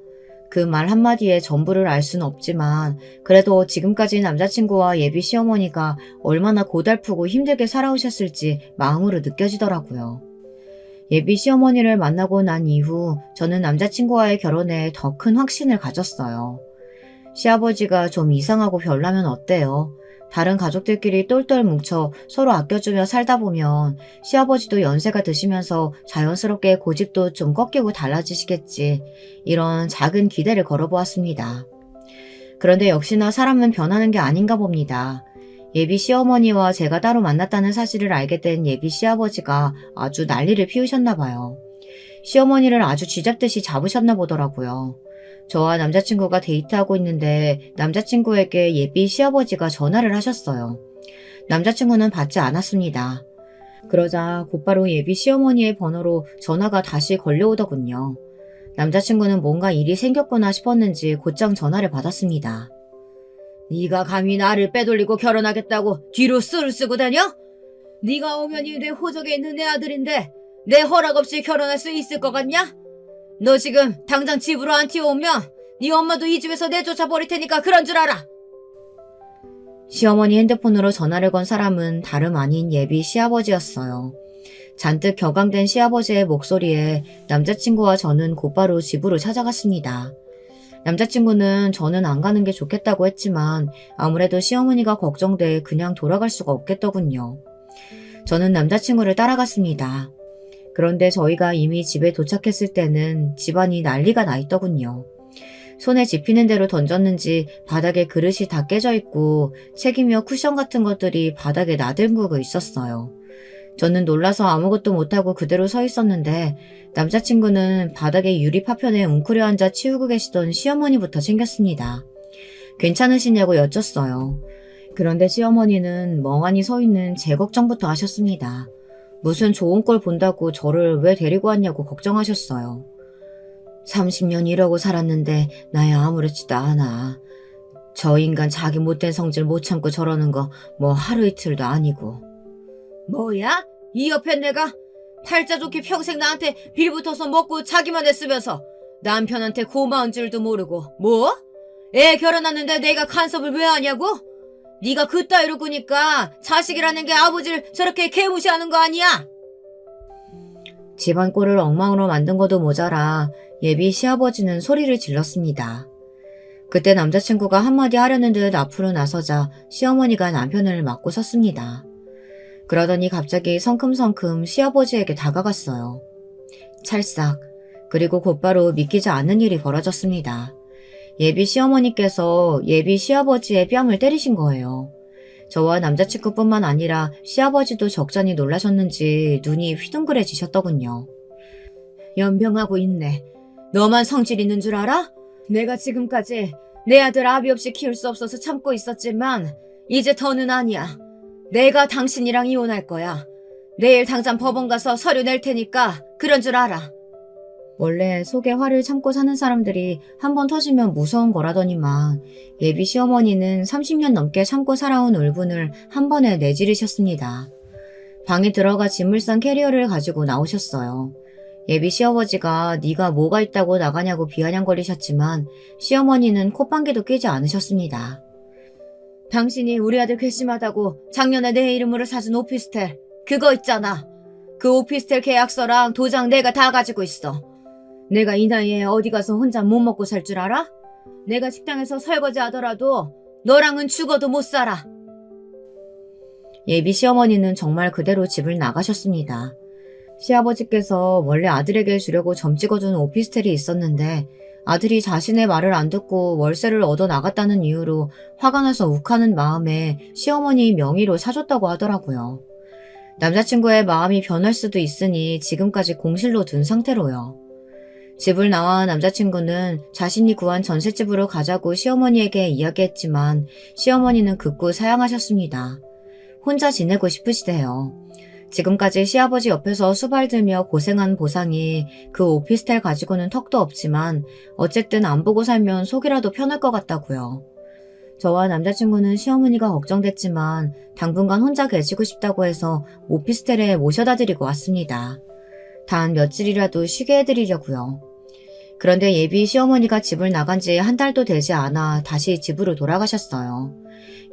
그 말 한마디에 전부를 알 수는 없지만 그래도 지금까지 남자친구와 예비 시어머니가 얼마나 고달프고 힘들게 살아오셨을지 마음으로 느껴지더라고요. 예비 시어머니를 만나고 난 이후 저는 남자친구와의 결혼에 더 큰 확신을 가졌어요. 시아버지가 좀 이상하고 별나면 어때요? 다른 가족들끼리 똘똘 뭉쳐 서로 아껴주며 살다 보면 시아버지도 연세가 드시면서 자연스럽게 고집도 좀 꺾이고 달라지시겠지. 이런 작은 기대를 걸어보았습니다. 그런데 역시나 사람은 변하는 게 아닌가 봅니다. 예비 시어머니와 제가 따로 만났다는 사실을 알게 된 예비 시아버지가 아주 난리를 피우셨나 봐요. 시어머니를 아주 쥐잡듯이 잡으셨나 보더라고요. 저와 남자친구가 데이트하고 있는데 남자친구에게 예비 시아버지가 전화를 하셨어요. 남자친구는 받지 않았습니다. 그러자 곧바로 예비 시어머니의 번호로 전화가 다시 걸려오더군요. 남자친구는 뭔가 일이 생겼구나 싶었는지 곧장 전화를 받았습니다. 네가 감히 나를 빼돌리고 결혼하겠다고 뒤로 술 쓰고 다녀? 네가 오면이 내 호적에 있는 내 아들인데 내 허락 없이 결혼할 수 있을 것 같냐? 너 지금 당장 집으로 안 튀어오면 네 엄마도 이 집에서 내쫓아 버릴 테니까 그런 줄 알아. 시어머니 핸드폰으로 전화를 건 사람은 다름 아닌 예비 시아버지였어요. 잔뜩 격앙된 시아버지의 목소리에 남자친구와 저는 곧바로 집으로 찾아갔습니다. 남자친구는 저는 안 가는 게 좋겠다고 했지만 아무래도 시어머니가 걱정돼 그냥 돌아갈 수가 없겠더군요. 저는 남자친구를 따라갔습니다. 그런데 저희가 이미 집에 도착했을 때는 집안이 난리가 나 있더군요. 손에 집히는 대로 던졌는지 바닥에 그릇이 다 깨져 있고 책이며 쿠션 같은 것들이 바닥에 나들구고 있었어요. 저는 놀라서 아무것도 못하고 그대로 서 있었는데 남자친구는 바닥에 유리 파편에 웅크려 앉아 치우고 계시던 시어머니부터 챙겼습니다. 괜찮으시냐고 여쭸어요. 그런데 시어머니는 멍하니 서 있는 제 걱정부터 하셨습니다. 무슨 좋은 꼴 본다고 저를 왜 데리고 왔냐고 걱정하셨어요. 30년 이러고 살았는데 나야 아무렇지도 않아. 저 인간 자기 못된 성질 못 참고 저러는 거 뭐 하루 이틀도 아니고. 뭐야? 이 옆에 내가 팔자 좋게 평생 나한테 빌붙어서 먹고 자기만 했으면서 남편한테 고마운 줄도 모르고 뭐? 애 결혼하는데 내가 간섭을 왜 하냐고? 네가 그따위로 꾸니까 자식이라는 게 아버지를 저렇게 개무시하는 거 아니야? 집안 꼴을 엉망으로 만든 것도 모자라 예비 시아버지는 소리를 질렀습니다. 그때 남자친구가 한마디 하려는 듯 앞으로 나서자 시어머니가 남편을 맞고 섰습니다. 그러더니 갑자기 성큼성큼 시아버지에게 다가갔어요. 찰싹. 그리고 곧바로 믿기지 않는 일이 벌어졌습니다. 예비 시어머니께서 예비 시아버지의 뺨을 때리신 거예요. 저와 남자친구뿐만 아니라 시아버지도 적잖이 놀라셨는지 눈이 휘둥그레지셨더군요. 연병하고 있네. 너만 성질 있는 줄 알아? 내가 지금까지 내 아들 아비 없이 키울 수 없어서 참고 있었지만 이제 더는 아니야. 내가 당신이랑 이혼할 거야. 내일 당장 법원 가서 서류 낼 테니까 그런 줄 알아. 원래 속에 화를 참고 사는 사람들이 한번 터지면 무서운 거라더니만 예비 시어머니는 30년 넘게 참고 살아온 울분을 한 번에 내지르셨습니다. 방에 들어가 짐을 싼 캐리어를 가지고 나오셨어요. 예비 시아버지가 네가 뭐가 있다고 나가냐고 비아냥거리셨지만 시어머니는 콧방귀도 뀌지 않으셨습니다. 당신이 우리 아들 괘씸하다고 작년에 내 이름으로 사준 오피스텔 그거 있잖아. 그 오피스텔 계약서랑 도장 내가 다 가지고 있어. 내가 이 나이에 어디 가서 혼자 못 먹고 살 줄 알아? 내가 식당에서 설거지 하더라도 너랑은 죽어도 못 살아. 예비 시어머니는 정말 그대로 집을 나가셨습니다. 시아버지께서 원래 아들에게 주려고 점 찍어준 오피스텔이 있었는데 아들이 자신의 말을 안 듣고 월세를 얻어 나갔다는 이유로 화가 나서 욱하는 마음에 시어머니 명의로 사줬다고 하더라고요. 남자친구의 마음이 변할 수도 있으니 지금까지 공실로 둔 상태로요. 집을 나와 남자친구는 자신이 구한 전셋집으로 가자고 시어머니에게 이야기했지만 시어머니는 극구 사양하셨습니다. 혼자 지내고 싶으시대요. 지금까지 시아버지 옆에서 수발들며 고생한 보상이 그 오피스텔 가지고는 턱도 없지만 어쨌든 안 보고 살면 속이라도 편할 것 같다고요. 저와 남자친구는 시어머니가 걱정됐지만 당분간 혼자 계시고 싶다고 해서 오피스텔에 모셔다 드리고 왔습니다. 단 며칠이라도 쉬게 해드리려고요. 그런데 예비 시어머니가 집을 나간 지 한 달도 되지 않아 다시 집으로 돌아가셨어요.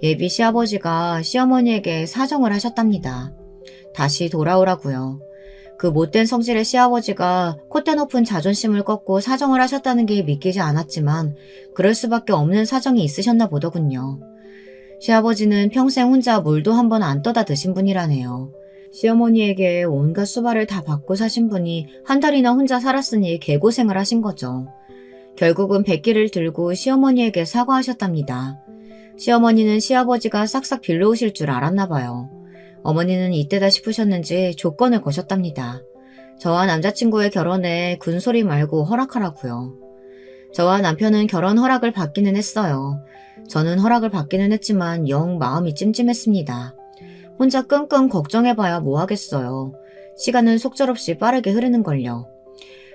예비 시아버지가 시어머니에게 사정을 하셨답니다. 다시 돌아오라고요. 그 못된 성질의 시아버지가 콧대 높은 자존심을 꺾고 사정을 하셨다는 게 믿기지 않았지만 그럴 수밖에 없는 사정이 있으셨나 보더군요. 시아버지는 평생 혼자 물도 한 번 안 떠다 드신 분이라네요. 시어머니에게 온갖 수발을 다 받고 사신 분이 한 달이나 혼자 살았으니 개고생을 하신 거죠. 결국은 백기를 들고 시어머니에게 사과하셨답니다. 시어머니는 시아버지가 싹싹 빌려오실 줄 알았나 봐요. 어머니는 이때다 싶으셨는지 조건을 거셨답니다. 저와 남자친구의 결혼에 군소리 말고 허락하라고요. 저와 남편은 결혼 허락을 받기는 했어요. 저는 허락을 받기는 했지만 영 마음이 찜찜했습니다. 혼자 끙끙 걱정해봐야 뭐하겠어요. 시간은 속절없이 빠르게 흐르는걸요.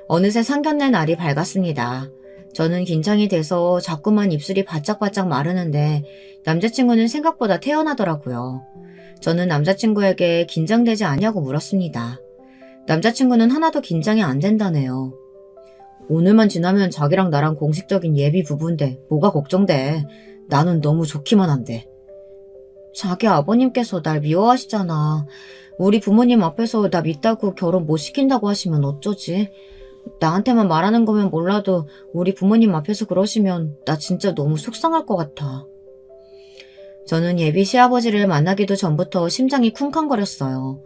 어느새 상견례 날이 밝았습니다. 저는 긴장이 돼서 자꾸만 입술이 바짝바짝 마르는데 남자친구는 생각보다 태연하더라고요. 저는 남자친구에게 긴장되지 않냐고 물었습니다. 남자친구는 하나도 긴장이 안 된다네요. 오늘만 지나면 자기랑 나랑 공식적인 예비 부부인데 뭐가 걱정돼. 나는 너무 좋기만 한데. 자기 아버님께서 날 미워하시잖아. 우리 부모님 앞에서 나 믿다고 결혼 못 시킨다고 하시면 어쩌지? 나한테만 말하는 거면 몰라도 우리 부모님 앞에서 그러시면 나 진짜 너무 속상할 것 같아. 저는 예비 시아버지를 만나기도 전부터 심장이 쿵쾅거렸어요.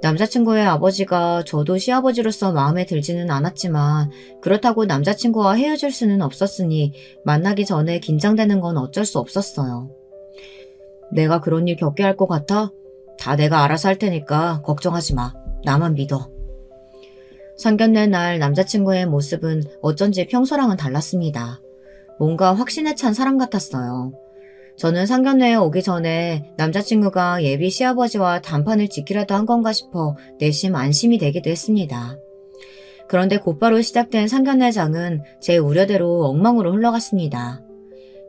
남자친구의 아버지가 저도 시아버지로서 마음에 들지는 않았지만 그렇다고 남자친구와 헤어질 수는 없었으니 만나기 전에 긴장되는 건 어쩔 수 없었어요. 내가 그런 일 겪게 할 것 같아? 다 내가 알아서 할 테니까 걱정하지 마. 나만 믿어. 상견례 날 남자친구의 모습은 어쩐지 평소랑은 달랐습니다. 뭔가 확신에 찬 사람 같았어요. 저는 상견례에 오기 전에 남자친구가 예비 시아버지와 단판을 짓기라도 한 건가 싶어 내심 안심이 되기도 했습니다. 그런데 곧바로 시작된 상견례장은 제 우려대로 엉망으로 흘러갔습니다.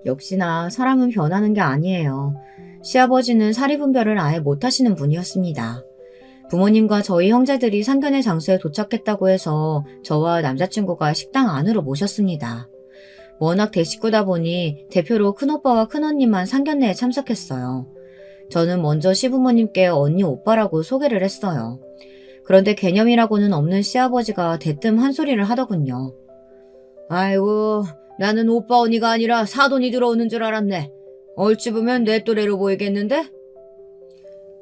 역시나 사람은 변하는 게 아니에요. 시아버지는 사리분별을 아예 못하시는 분이었습니다. 부모님과 저희 형제들이 상견례 장소에 도착했다고 해서 저와 남자친구가 식당 안으로 모셨습니다. 워낙 대식구다 보니 대표로 큰오빠와 큰언니만 상견례에 참석했어요. 저는 먼저 시부모님께 언니 오빠라고 소개를 했어요. 그런데 개념이라고는 없는 시아버지가 대뜸 한 소리를 하더군요. 아이고, 나는 오빠 언니가 아니라 사돈이 들어오는 줄 알았네. 얼추 보면 내 또래로 보이겠는데?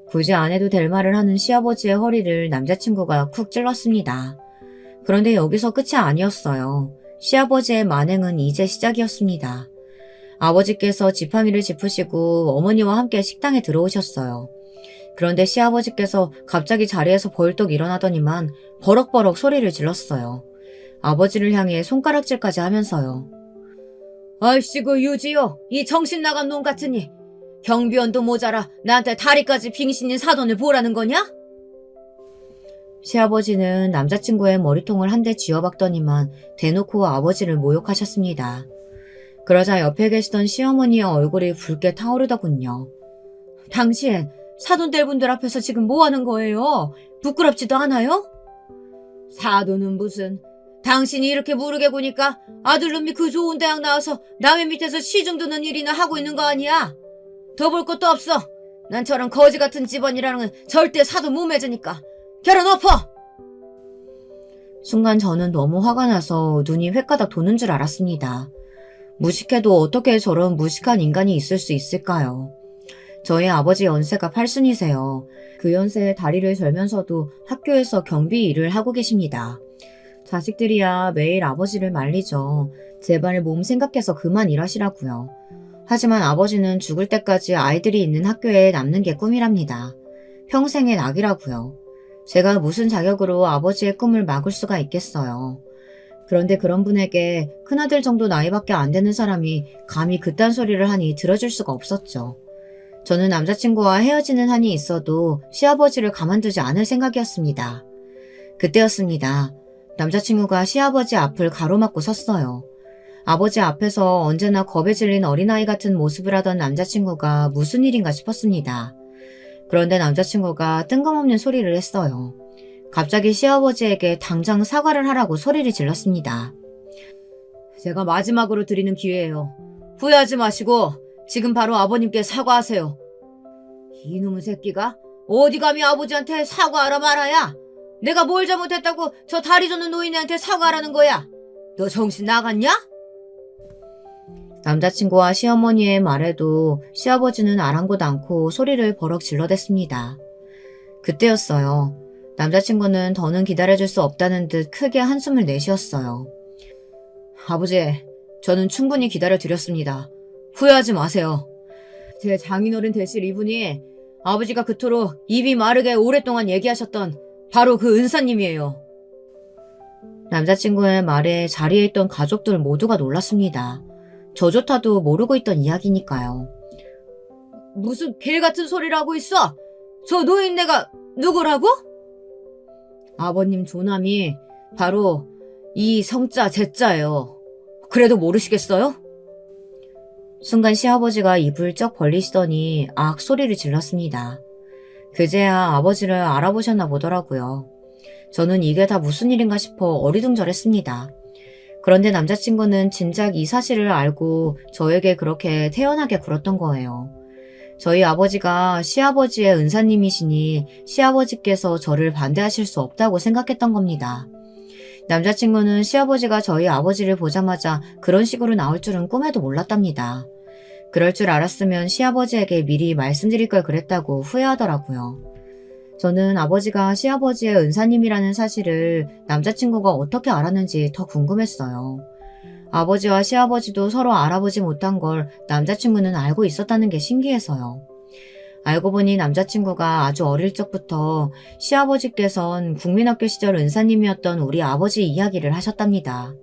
굳이 안 해도 될 말을 하는 시아버지의 허리를 남자친구가 쿡 찔렀습니다. 그런데 여기서 끝이 아니었어요. 시아버지의 만행은 이제 시작이었습니다. 아버지께서 지팡이를 짚으시고 어머니와 함께 식당에 들어오셨어요. 그런데 시아버지께서 갑자기 자리에서 벌떡 일어나더니만 버럭버럭 소리를 질렀어요. 아버지를 향해 손가락질까지 하면서요. 아이씨고 유지요, 이 정신 나간 놈 같으니 경비원도 모자라 나한테 다리까지 빙신인 사돈을 보라는 거냐? 시아버지는 남자친구의 머리통을 한 대 쥐어박더니만 대놓고 아버지를 모욕하셨습니다. 그러자 옆에 계시던 시어머니의 얼굴이 붉게 타오르더군요. 당신 사돈들분들 앞에서 지금 뭐 하는 거예요? 부끄럽지도 않아요? 사돈은 무슨. 당신이 이렇게 무르게 구니까 아들놈이 그 좋은 대학 나와서 남의 밑에서 시중 드는 일이나 하고 있는 거 아니야? 더 볼 것도 없어. 난 저런 거지 같은 집안이라는 건 절대 사돈 못 맺으니까 결혼 엎어! 순간 저는 너무 화가 나서 눈이 횟가닥 도는 줄 알았습니다. 무식해도 어떻게 저런 무식한 인간이 있을 수 있을까요? 저희 아버지 연세가 8순이세요. 그 연세에 다리를 절면서도 학교에서 경비 일을 하고 계십니다. 자식들이야 매일 아버지를 말리죠. 제발 몸 생각해서 그만 일하시라고요. 하지만 아버지는 죽을 때까지 아이들이 있는 학교에 남는 게 꿈이랍니다. 평생의 낙이라고요. 제가 무슨 자격으로 아버지의 꿈을 막을 수가 있겠어요. 그런데 그런 분에게 큰아들 정도 나이밖에 안 되는 사람이 감히 그딴 소리를 하니 들어줄 수가 없었죠. 저는 남자친구와 헤어지는 한이 있어도 시아버지를 가만두지 않을 생각이었습니다. 그때였습니다. 남자친구가 시아버지 앞을 가로막고 섰어요. 아버지 앞에서 언제나 겁에 질린 어린아이 같은 모습을 하던 남자친구가 무슨 일인가 싶었습니다. 그런데 남자친구가 뜬금없는 소리를 했어요. 갑자기 시아버지에게 당장 사과를 하라고 소리를 질렀습니다. 제가 마지막으로 드리는 기회예요. 후회하지 마시고 지금 바로 아버님께 사과하세요. 이놈의 새끼가 어디 감히 아버지한테 사과하라 말아야? 내가 뭘 잘못했다고 저 다리 젓는 노인네한테 사과하라는 거야? 너 정신 나갔냐? 남자친구와 시어머니의 말에도 시아버지는 아랑곳 않고 소리를 버럭 질러댔습니다. 그때였어요. 남자친구는 더는 기다려줄 수 없다는 듯 크게 한숨을 내쉬었어요. 아버지, 저는 충분히 기다려드렸습니다. 후회하지 마세요. 제 장인어른 되실 이분이 아버지가 그토록 입이 마르게 오랫동안 얘기하셨던 바로 그 은사님이에요. 남자친구의 말에 자리에 있던 가족들 모두가 놀랐습니다. 저조차도 모르고 있던 이야기니까요. 무슨 개 같은 소리를 하고 있어? 저 노인네가 누구라고? 아버님 조남이 바로 이 성자 제자예요. 그래도 모르시겠어요? 순간 시아버지가 입을 쩍 벌리시더니 악 소리를 질렀습니다. 그제야 아버지를 알아보셨나 보더라고요. 저는 이게 다 무슨 일인가 싶어 어리둥절했습니다. 그런데 남자친구는 진작 이 사실을 알고 저에게 그렇게 태연하게 굴었던 거예요. 저희 아버지가 시아버지의 은사님이시니 시아버지께서 저를 반대하실 수 없다고 생각했던 겁니다. 남자친구는 시아버지가 저희 아버지를 보자마자 그런 식으로 나올 줄은 꿈에도 몰랐답니다. 그럴 줄 알았으면 시아버지에게 미리 말씀드릴 걸 그랬다고 후회하더라고요. 저는 아버지가 시아버지의 은사님이라는 사실을 남자친구가 어떻게 알았는지 더 궁금했어요. 아버지와 시아버지도 서로 알아보지 못한 걸 남자친구는 알고 있었다는 게 신기해서요. 알고 보니 남자친구가 아주 어릴 적부터 시아버지께선 국민학교 시절 은사님이었던 우리 아버지 이야기를 하셨답니다.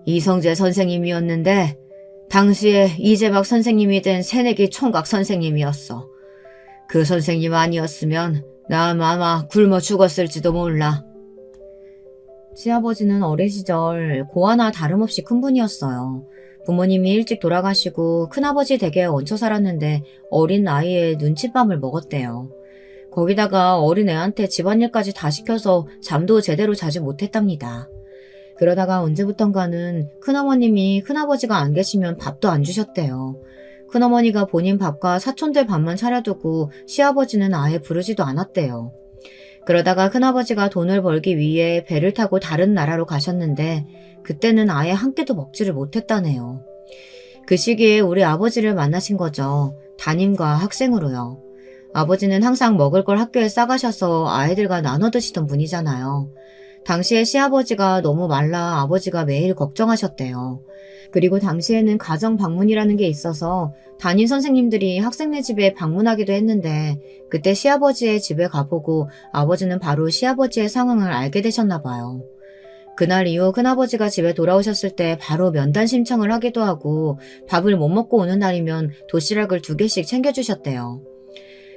이성재 선생님이었는데 당시에 이재박 선생님이 된 새내기 총각 선생님이었어. 그 선생님 아니었으면 난 아마 굶어 죽었을지도 몰라. 시아버지는 어린 시절 고아나 다름없이 큰 분이었어요. 부모님이 일찍 돌아가시고 큰아버지 댁에 얹혀 살았는데 어린 나이에 눈칫밥을 먹었대요. 거기다가 어린 애한테 집안일까지 다 시켜서 잠도 제대로 자지 못했답니다. 그러다가 언제부턴가는 큰어머님이 큰아버지가 안 계시면 밥도 안 주셨대요. 큰어머니가 본인 밥과 사촌들 밥만 차려두고 시아버지는 아예 부르지도 않았대요. 그러다가 큰아버지가 돈을 벌기 위해 배를 타고 다른 나라로 가셨는데 그때는 아예 한 끼도 먹지를 못했다네요. 그 시기에 우리 아버지를 만나신 거죠. 담임과 학생으로요. 아버지는 항상 먹을 걸 학교에 싸가셔서 아이들과 나눠 드시던 분이잖아요. 당시에 시아버지가 너무 말라 아버지가 매일 걱정하셨대요. 그리고 당시에는 가정 방문이라는 게 있어서 담임 선생님들이 학생네 집에 방문하기도 했는데 그때 시아버지의 집에 가보고 아버지는 바로 시아버지의 상황을 알게 되셨나 봐요. 그날 이후 큰아버지가 집에 돌아오셨을 때 바로 면담 신청을 하기도 하고 밥을 못 먹고 오는 날이면 도시락을 2개씩 챙겨주셨대요.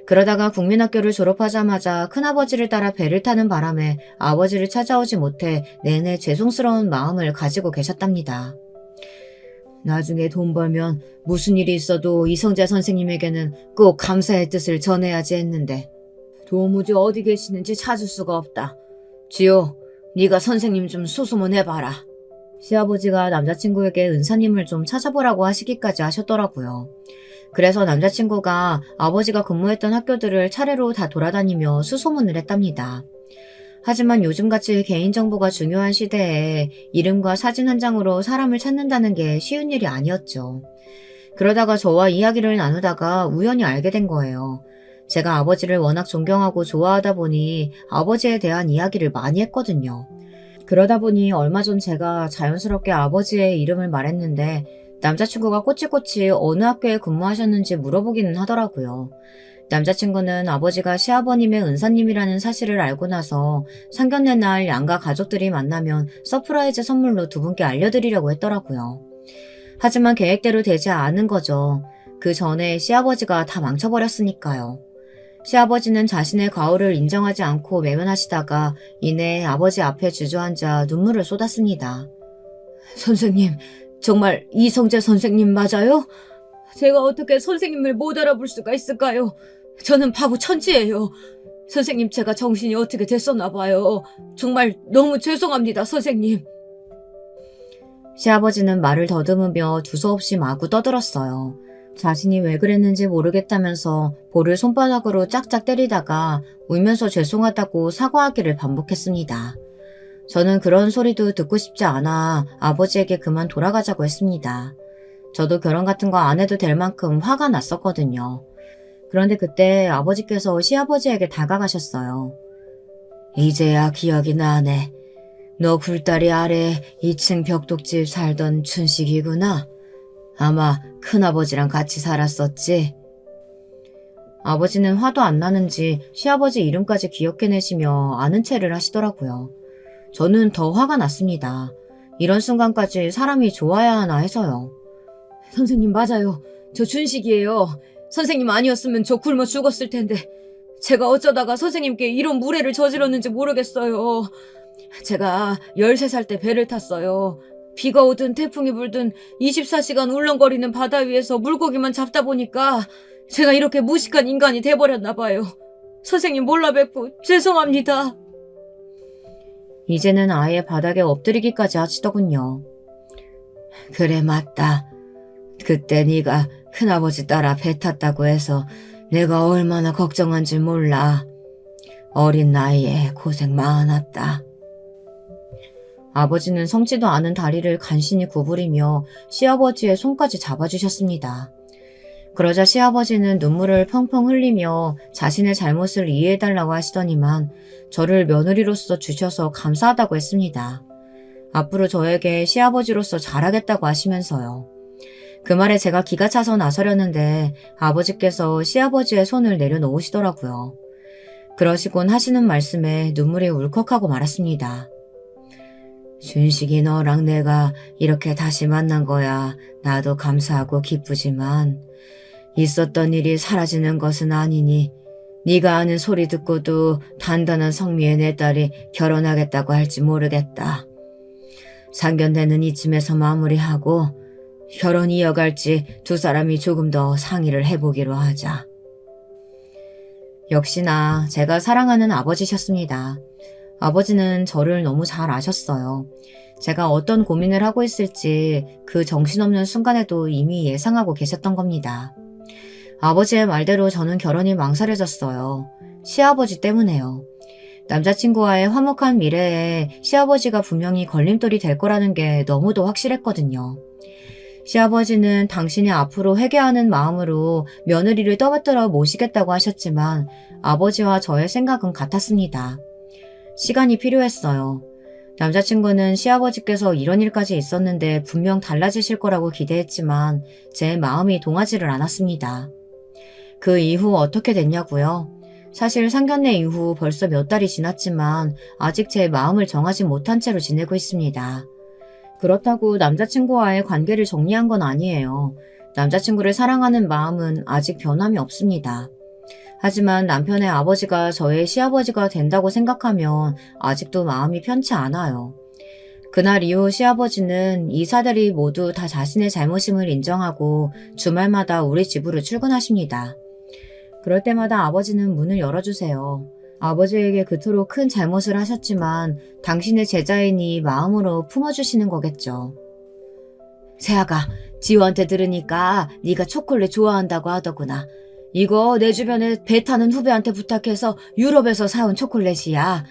그러다가 국민학교를 졸업하자마자 큰아버지를 따라 배를 타는 바람에 아버지를 찾아오지 못해 내내 죄송스러운 마음을 가지고 계셨답니다. 나중에 돈 벌면 무슨 일이 있어도 이성재 선생님에게는 꼭 감사의 뜻을 전해야지 했는데 도무지 어디 계시는지 찾을 수가 없다. 지호, 네가 선생님 좀 수소문해봐라. 시아버지가 남자친구에게 은사님을 좀 찾아보라고 하시기까지 하셨더라고요. 그래서 남자친구가 아버지가 근무했던 학교들을 차례로 다 돌아다니며 수소문을 했답니다. 하지만 요즘같이 개인정보가 중요한 시대에 이름과 사진 한 장으로 사람을 찾는다는 게 쉬운 일이 아니었죠. 그러다가 저와 이야기를 나누다가 우연히 알게 된 거예요. 제가 아버지를 워낙 존경하고 좋아하다 보니 아버지에 대한 이야기를 많이 했거든요. 그러다 보니 얼마 전 제가 자연스럽게 아버지의 이름을 말했는데 남자친구가 꼬치꼬치 어느 학교에 근무하셨는지 물어보기는 하더라고요. 남자친구는 아버지가 시아버님의 은사님이라는 사실을 알고 나서 상견례 날 양가 가족들이 만나면 서프라이즈 선물로 2분께 알려드리려고 했더라고요. 하지만 계획대로 되지 않은 거죠. 그 전에 시아버지가 다 망쳐버렸으니까요. 시아버지는 자신의 과오를 인정하지 않고 외면하시다가 이내 아버지 앞에 주저앉아 눈물을 쏟았습니다. 선생님, 정말 이성재 선생님 맞아요? 제가 어떻게 선생님을 못 알아볼 수가 있을까요? 저는 바보 천지예요. 선생님, 제가 정신이 어떻게 됐었나 봐요. 정말 너무 죄송합니다, 선생님. 시아버지는 말을 더듬으며 두서없이 마구 떠들었어요. 자신이 왜 그랬는지 모르겠다면서 볼을 손바닥으로 짝짝 때리다가 울면서 죄송하다고 사과하기를 반복했습니다. 저는 그런 소리도 듣고 싶지 않아 아버지에게 그만 돌아가자고 했습니다. 저도 결혼 같은 거 안 해도 될 만큼 화가 났었거든요. 그런데 그때 아버지께서 시아버지에게 다가가셨어요. 이제야 기억이 나네. 너 굴다리 아래 2층 벽독집 살던 춘식이구나. 아마 큰아버지랑 같이 살았었지. 아버지는 화도 안 나는지 시아버지 이름까지 기억해내시며 아는 체를 하시더라고요. 저는 더 화가 났습니다. 이런 순간까지 사람이 좋아야 하나 해서요. 선생님 맞아요. 저 춘식이에요. 선생님 아니었으면 저 굶어 죽었을 텐데 제가 어쩌다가 선생님께 이런 무례를 저질렀는지 모르겠어요. 제가 13살 때 배를 탔어요. 비가 오든 태풍이 불든 24시간 울렁거리는 바다 위에서 물고기만 잡다 보니까 제가 이렇게 무식한 인간이 돼버렸나 봐요. 선생님 몰라 뵙고 죄송합니다. 이제는 아예 바닥에 엎드리기까지 하시더군요. 그래 맞다. 그때 네가 큰아버지 따라 배 탔다고 해서 내가 얼마나 걱정한지 몰라. 어린 나이에 고생 많았다. 아버지는 성지도 않은 다리를 간신히 구부리며 시아버지의 손까지 잡아주셨습니다. 그러자 시아버지는 눈물을 펑펑 흘리며 자신의 잘못을 이해해달라고 하시더니만 저를 며느리로서 주셔서 감사하다고 했습니다. 앞으로 저에게 시아버지로서 잘하겠다고 하시면서요. 그 말에 제가 기가 차서 나서려는데 아버지께서 시아버지의 손을 내려놓으시더라고요. 그러시곤 하시는 말씀에 눈물이 울컥하고 말았습니다. 준식이 너랑 내가 이렇게 다시 만난 거야 나도 감사하고 기쁘지만 있었던 일이 사라지는 것은 아니니 네가 아는 소리 듣고도 단단한 성미의 내 딸이 결혼하겠다고 할지 모르겠다. 상견례는 이쯤에서 마무리하고 결혼 이어갈지 두 사람이 조금 더 상의를 해보기로 하자. 역시나 제가 사랑하는 아버지셨습니다. 아버지는 저를 너무 잘 아셨어요. 제가 어떤 고민을 하고 있을지 그 정신없는 순간에도 이미 예상하고 계셨던 겁니다. 아버지의 말대로 저는 결혼이 망설여졌어요. 시아버지 때문에요. 남자친구와의 화목한 미래에 시아버지가 분명히 걸림돌이 될 거라는 게 너무도 확실했거든요. 시아버지는 당신이 앞으로 회개하는 마음으로 며느리를 떠받들어 모시겠다고 하셨지만 아버지와 저의 생각은 같았습니다. 시간이 필요했어요. 남자친구는 시아버지께서 이런 일까지 있었는데 분명 달라지실 거라고 기대했지만 제 마음이 동하지를 않았습니다. 그 이후 어떻게 됐냐고요? 사실 상견례 이후 벌써 몇 달이 지났지만 아직 제 마음을 정하지 못한 채로 지내고 있습니다. 그렇다고 남자친구와의 관계를 정리한 건 아니에요. 남자친구를 사랑하는 마음은 아직 변함이 없습니다. 하지만 남편의 아버지가 저의 시아버지가 된다고 생각하면 아직도 마음이 편치 않아요. 그날 이후 시아버지는 이사들이 모두 다 자신의 잘못임을 인정하고 주말마다 우리 집으로 출근하십니다. 그럴 때마다 아버지는 문을 열어주세요. 아버지에게 그토록 큰 잘못을 하셨지만 당신의 제자이니 마음으로 품어주시는 거겠죠. 세아가 지호한테 들으니까 네가 초콜릿 좋아한다고 하더구나. 이거 내 주변에 배 타는 후배한테 부탁해서 유럽에서 사온 초콜릿이야.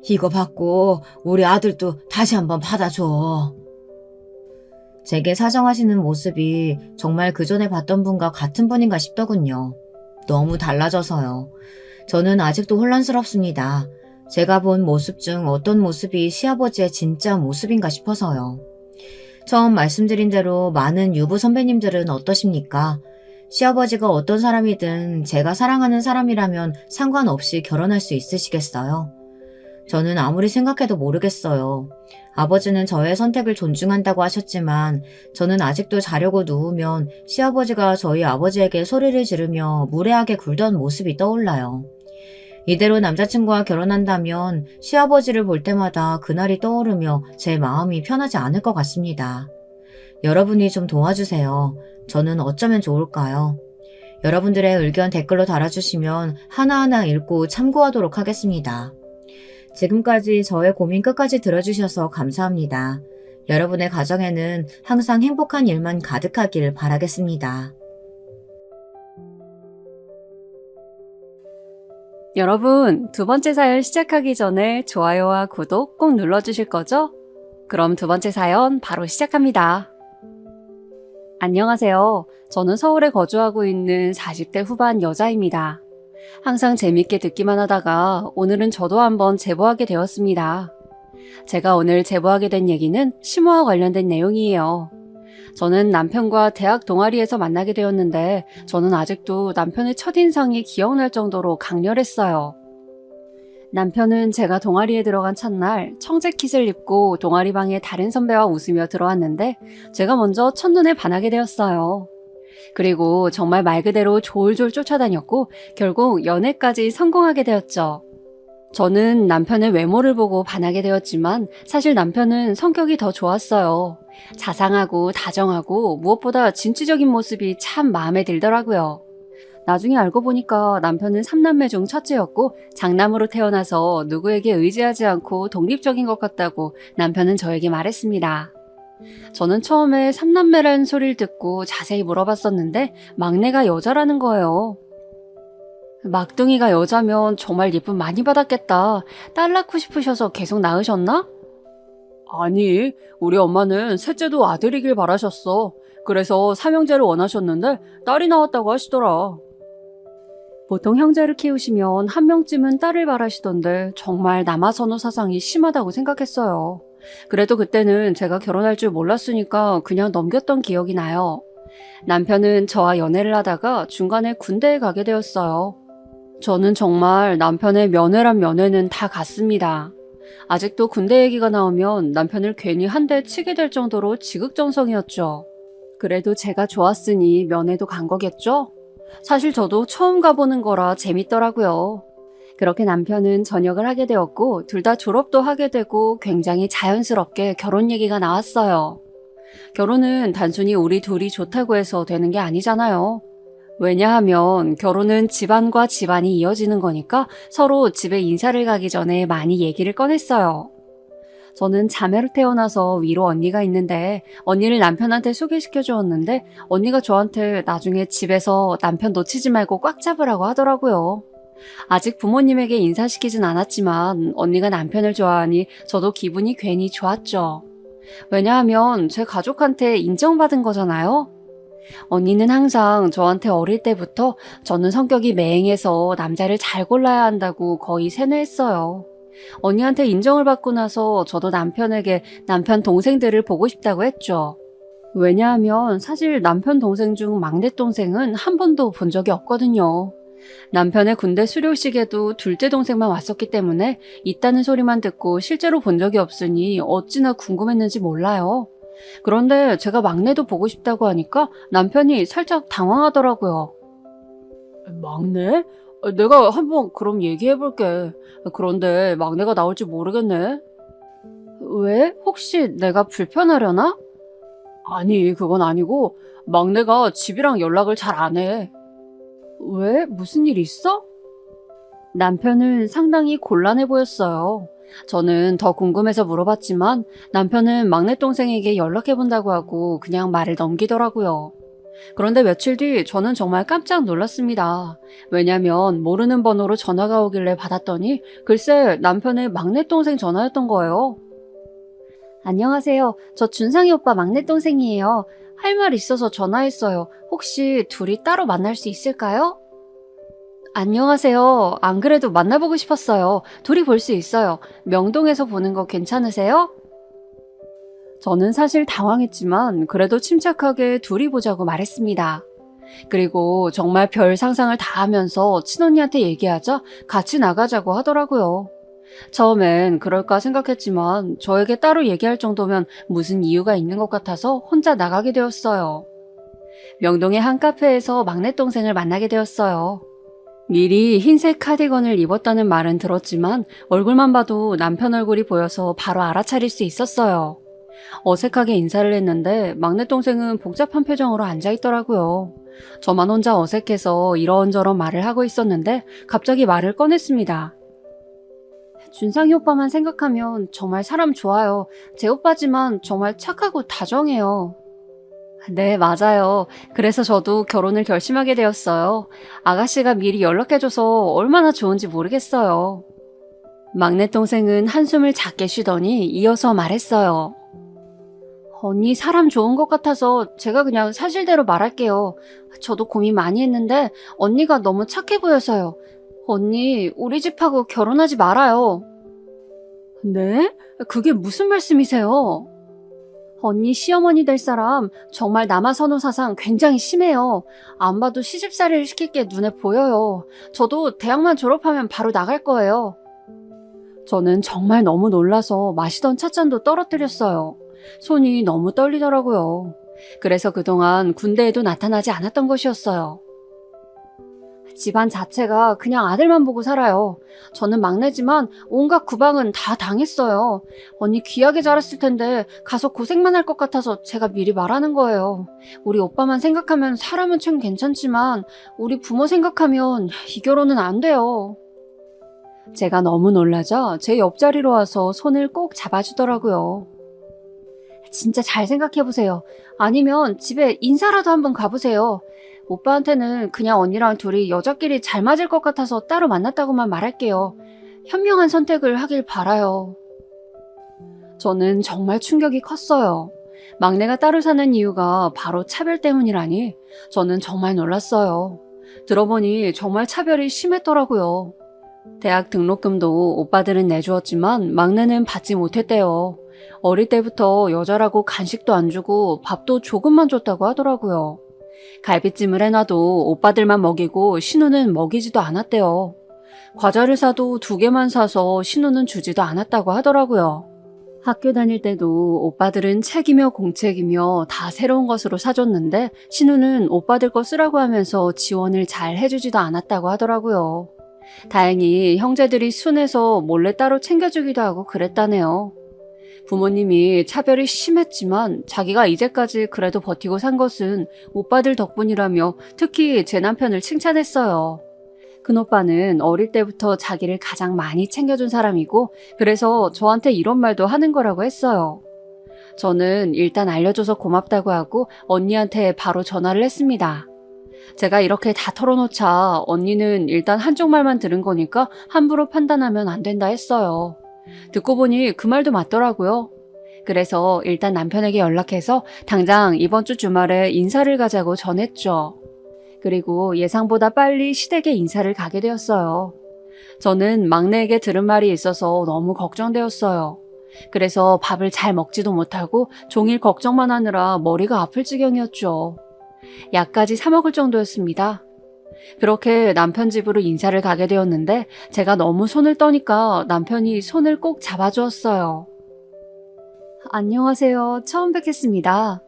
이거 받고 우리 아들도 다시 한번 받아줘. 제게 사정하시는 모습이 정말 그전에 봤던 분과 같은 분인가 싶더군요. 너무 달라져서요. 저는 아직도 혼란스럽습니다. 제가 본 모습 중 어떤 모습이 시아버지의 진짜 모습인가 싶어서요. 처음 말씀드린 대로 많은 유부 선배님들은 어떠십니까? 시아버지가 어떤 사람이든 제가 사랑하는 사람이라면 상관없이 결혼할 수 있으시겠어요? 저는 아무리 생각해도 모르겠어요. 아버지는 저의 선택을 존중한다고 하셨지만 저는 아직도 자려고 누우면 시아버지가 저희 아버지에게 소리를 지르며 무례하게 굴던 모습이 떠올라요. 이대로 남자친구와 결혼한다면 시아버지를 볼 때마다 그날이 떠오르며 제 마음이 편하지 않을 것 같습니다. 여러분이 좀 도와주세요. 저는 어쩌면 좋을까요? 여러분들의 의견 댓글로 달아주시면 하나하나 읽고 참고하도록 하겠습니다. 지금까지 저의 고민 끝까지 들어주셔서 감사합니다. 여러분의 가정에는 항상 행복한 일만 가득하길 바라겠습니다. 여러분, 두 번째 사연 시작하기 전에 좋아요와 구독 꼭 눌러주실 거죠? 그럼 두 번째 사연 바로 시작합니다. 안녕하세요. 저는 서울에 거주하고 있는 40대 후반 여자입니다. 항상 재밌게 듣기만 하다가 오늘은 저도 한번 제보하게 되었습니다. 제가 오늘 제보하게 된 얘기는 심호와 관련된 내용이에요. 저는 남편과 대학 동아리에서 만나게 되었는데 저는 아직도 남편의 첫인상이 기억날 정도로 강렬했어요. 남편은 제가 동아리에 들어간 첫날 청재킷을 입고 동아리방에 다른 선배와 웃으며 들어왔는데 제가 먼저 첫눈에 반하게 되었어요. 그리고 정말 말 그대로 졸졸 쫓아다녔고 결국 연애까지 성공하게 되었죠. 저는 남편의 외모를 보고 반하게 되었지만 사실 남편은 성격이 더 좋았어요. 자상하고 다정하고 무엇보다 진취적인 모습이 참 마음에 들더라고요. 나중에 알고 보니까 남편은 3남매 중 첫째였고 장남으로 태어나서 누구에게 의지하지 않고 독립적인 것 같다고 남편은 저에게 말했습니다. 저는 처음에 3남매라는 소리를 듣고 자세히 물어봤었는데 막내가 여자라는 거예요. 막둥이가 여자면 정말 예쁨 많이 받았겠다. 딸 낳고 싶으셔서 계속 낳으셨나? 아니, 우리 엄마는 셋째도 아들이길 바라셨어. 그래서 삼형제를 원하셨는데 딸이 나왔다고 하시더라. 보통 형제를 키우시면 한 명쯤은 딸을 바라시던데 정말 남아선호 사상이 심하다고 생각했어요. 그래도 그때는 제가 결혼할 줄 몰랐으니까 그냥 넘겼던 기억이 나요. 남편은 저와 연애를 하다가 중간에 군대에 가게 되었어요. 저는 정말 남편의 면회란 면회는 다 갔습니다. 아직도 군대 얘기가 나오면 남편을 괜히 한 대 치게 될 정도로 지극정성이었죠. 그래도 제가 좋았으니 면회도 간 거겠죠? 사실 저도 처음 가보는 거라 재밌더라고요. 그렇게 남편은 전역을 하게 되었고 둘 다 졸업도 하게 되고 굉장히 자연스럽게 결혼 얘기가 나왔어요. 결혼은 단순히 우리 둘이 좋다고 해서 되는 게 아니잖아요. 왜냐하면 결혼은 집안과 집안이 이어지는 거니까 서로 집에 인사를 가기 전에 많이 얘기를 꺼냈어요. 저는 자매로 태어나서 위로 언니가 있는데 언니를 남편한테 소개시켜 주었는데 언니가 저한테 나중에 집에서 남편 놓치지 말고 꽉 잡으라고 하더라고요. 아직 부모님에게 인사시키진 않았지만 언니가 남편을 좋아하니 저도 기분이 괜히 좋았죠. 왜냐하면 제 가족한테 인정받은 거잖아요. 언니는 항상 저한테 어릴 때부터 저는 성격이 매행해서 남자를 잘 골라야 한다고 거의 세뇌했어요. 언니한테 인정을 받고 나서 저도 남편에게 남편 동생들을 보고 싶다고 했죠. 왜냐하면 사실 남편 동생 중 막내 동생은 한 번도 본 적이 없거든요. 남편의 군대 수료식에도 둘째 동생만 왔었기 때문에 있다는 소리만 듣고 실제로 본 적이 없으니 어찌나 궁금했는지 몰라요. 그런데 제가 막내도 보고 싶다고 하니까 남편이 살짝 당황하더라고요. 막내? 내가 한번 그럼 얘기해볼게. 그런데 막내가 나올지 모르겠네. 왜? 혹시 내가 불편하려나? 아니, 그건 아니고 막내가 집이랑 연락을 잘 안 해. 왜? 무슨 일 있어? 남편은 상당히 곤란해 보였어요. 저는 더 궁금해서 물어봤지만 남편은 막내 동생에게 연락해본다고 하고 그냥 말을 넘기더라고요. 그런데 며칠 뒤 저는 정말 깜짝 놀랐습니다. 왜냐면 모르는 번호로 전화가 오길래 받았더니 글쎄 남편의 막내 동생 전화였던 거예요. 안녕하세요. 저 준상이 오빠 막내 동생이에요. 할 말 있어서 전화했어요. 혹시 둘이 따로 만날 수 있을까요? 안녕하세요. 안 그래도 만나보고 싶었어요. 둘이 볼 수 있어요. 명동에서 보는 거 괜찮으세요? 저는 사실 당황했지만 그래도 침착하게 둘이 보자고 말했습니다. 그리고 정말 별 상상을 다 하면서 친언니한테 얘기하자 같이 나가자고 하더라고요. 처음엔 그럴까 생각했지만 저에게 따로 얘기할 정도면 무슨 이유가 있는 것 같아서 혼자 나가게 되었어요. 명동의 한 카페에서 막내 동생을 만나게 되었어요. 미리 흰색 카디건을 입었다는 말은 들었지만 얼굴만 봐도 남편 얼굴이 보여서 바로 알아차릴 수 있었어요. 어색하게 인사를 했는데 막내 동생은 복잡한 표정으로 앉아있더라고요. 저만 혼자 어색해서 이런저런 말을 하고 있었는데 갑자기 말을 꺼냈습니다. 준상이 오빠만 생각하면 정말 사람 좋아요. 제 오빠지만 정말 착하고 다정해요. 네, 맞아요. 그래서 저도 결혼을 결심하게 되었어요. 아가씨가 미리 연락해줘서 얼마나 좋은지 모르겠어요. 막내 동생은 한숨을 작게 쉬더니 이어서 말했어요. 언니 사람 좋은 것 같아서 제가 그냥 사실대로 말할게요. 저도 고민 많이 했는데 언니가 너무 착해 보여서요. 언니, 우리 집하고 결혼하지 말아요. 네? 그게 무슨 말씀이세요? 언니 시어머니 될 사람 정말 남아선호 사상 굉장히 심해요. 안 봐도 시집살이를 시킬 게 눈에 보여요. 저도 대학만 졸업하면 바로 나갈 거예요. 저는 정말 너무 놀라서 마시던 찻잔도 떨어뜨렸어요. 손이 너무 떨리더라고요. 그래서 그동안 군대에도 나타나지 않았던 것이었어요. 집안 자체가 그냥 아들만 보고 살아요. 저는 막내지만 온갖 구박은 다 당했어요. 언니 귀하게 자랐을 텐데 가서 고생만 할 것 같아서 제가 미리 말하는 거예요. 우리 오빠만 생각하면 사람은 참 괜찮지만 우리 부모 생각하면 이 결혼은 안 돼요. 제가 너무 놀라자 제 옆자리로 와서 손을 꼭 잡아주더라고요. 진짜 잘 생각해보세요. 아니면 집에 인사라도 한번 가보세요. 오빠한테는 그냥 언니랑 둘이 여자끼리 잘 맞을 것 같아서 따로 만났다고만 말할게요. 현명한 선택을 하길 바라요. 저는 정말 충격이 컸어요. 막내가 따로 사는 이유가 바로 차별 때문이라니 저는 정말 놀랐어요. 들어보니 정말 차별이 심했더라고요. 대학 등록금도 오빠들은 내주었지만 막내는 받지 못했대요. 어릴 때부터 여자라고 간식도 안 주고 밥도 조금만 줬다고 하더라고요. 갈비찜을 해놔도 오빠들만 먹이고 신우는 먹이지도 않았대요. 과자를 사도 2개만 사서 신우는 주지도 않았다고 하더라고요. 학교 다닐 때도 오빠들은 책이며 공책이며 다 새로운 것으로 사줬는데 신우는 오빠들 거 쓰라고 하면서 지원을 잘 해주지도 않았다고 하더라고요. 다행히 형제들이 순해서 몰래 따로 챙겨주기도 하고 그랬다네요. 부모님이 차별이 심했지만 자기가 이제까지 그래도 버티고 산 것은 오빠들 덕분이라며 특히 제 남편을 칭찬했어요. 큰오빠는 어릴 때부터 자기를 가장 많이 챙겨준 사람이고 그래서 저한테 이런 말도 하는 거라고 했어요. 저는 일단 알려줘서 고맙다고 하고 언니한테 바로 전화를 했습니다. 제가 이렇게 다 털어놓자 언니는 일단 한쪽 말만 들은 거니까 함부로 판단하면 안 된다 했어요. 듣고 보니 그 말도 맞더라고요. 그래서 일단 남편에게 연락해서 당장 이번 주 주말에 인사를 가자고 전했죠. 그리고 예상보다 빨리 시댁에 인사를 가게 되었어요. 저는 막내에게 들은 말이 있어서 너무 걱정되었어요. 그래서 밥을 잘 먹지도 못하고 종일 걱정만 하느라 머리가 아플 지경이었죠. 약까지 사 먹을 정도였습니다. 그렇게 남편 집으로 인사를 가게 되었는데 제가 너무 손을 떠니까 남편이 손을 꼭 잡아주었어요. 안녕하세요. 처음 뵙겠습니다.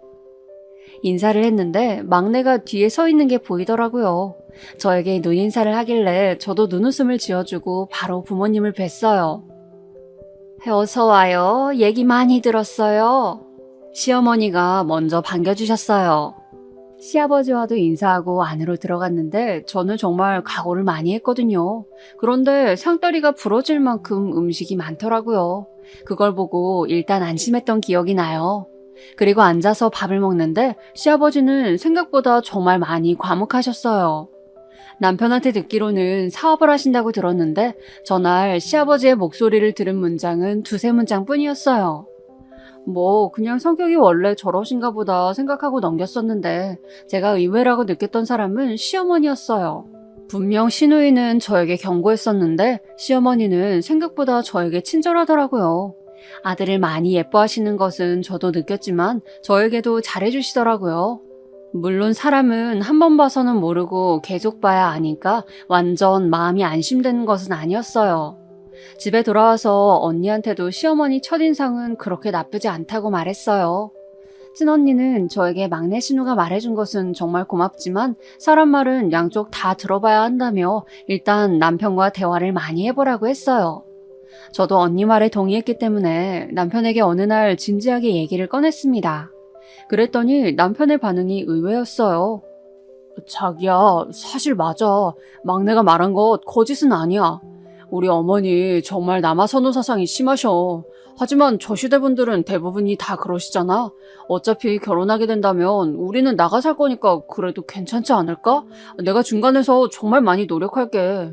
인사를 했는데 막내가 뒤에 서 있는 게 보이더라고요. 저에게 눈인사를 하길래 저도 눈웃음을 지어주고 바로 부모님을 뵀어요. 어서 와요. 얘기 많이 들었어요. 시어머니가 먼저 반겨주셨어요. 시아버지와도 인사하고 안으로 들어갔는데 저는 정말 각오를 많이 했거든요. 그런데 상다리가 부러질 만큼 음식이 많더라고요. 그걸 보고 일단 안심했던 기억이 나요. 그리고 앉아서 밥을 먹는데 시아버지는 생각보다 정말 많이 과묵하셨어요. 남편한테 듣기로는 사업을 하신다고 들었는데 전날 시아버지의 목소리를 들은 문장은 2-3문장 뿐이었어요. 그냥 성격이 원래 저러신가 보다 생각하고 넘겼었는데 제가 의외라고 느꼈던 사람은 시어머니였어요. 분명 시누이는 저에게 경고했었는데 시어머니는 생각보다 저에게 친절하더라고요. 아들을 많이 예뻐하시는 것은 저도 느꼈지만 저에게도 잘해주시더라고요. 물론 사람은 한 번 봐서는 모르고 계속 봐야 아니까 완전 마음이 안심되는 것은 아니었어요. 집에 돌아와서 언니한테도 시어머니 첫인상은 그렇게 나쁘지 않다고 말했어요. 친언니는 저에게 막내 신우가 말해준 것은 정말 고맙지만 사람 말은 양쪽 다 들어봐야 한다며 일단 남편과 대화를 많이 해보라고 했어요. 저도 언니 말에 동의했기 때문에 남편에게 어느 날 진지하게 얘기를 꺼냈습니다. 그랬더니 남편의 반응이 의외였어요. 자기야, 사실 맞아. 막내가 말한 것 거짓은 아니야. 우리 어머니 정말 남아선호 사상이 심하셔. 하지만 저 시대분들은 대부분이 다 그러시잖아. 어차피 결혼하게 된다면 우리는 나가 살 거니까 그래도 괜찮지 않을까? 내가 중간에서 정말 많이 노력할게.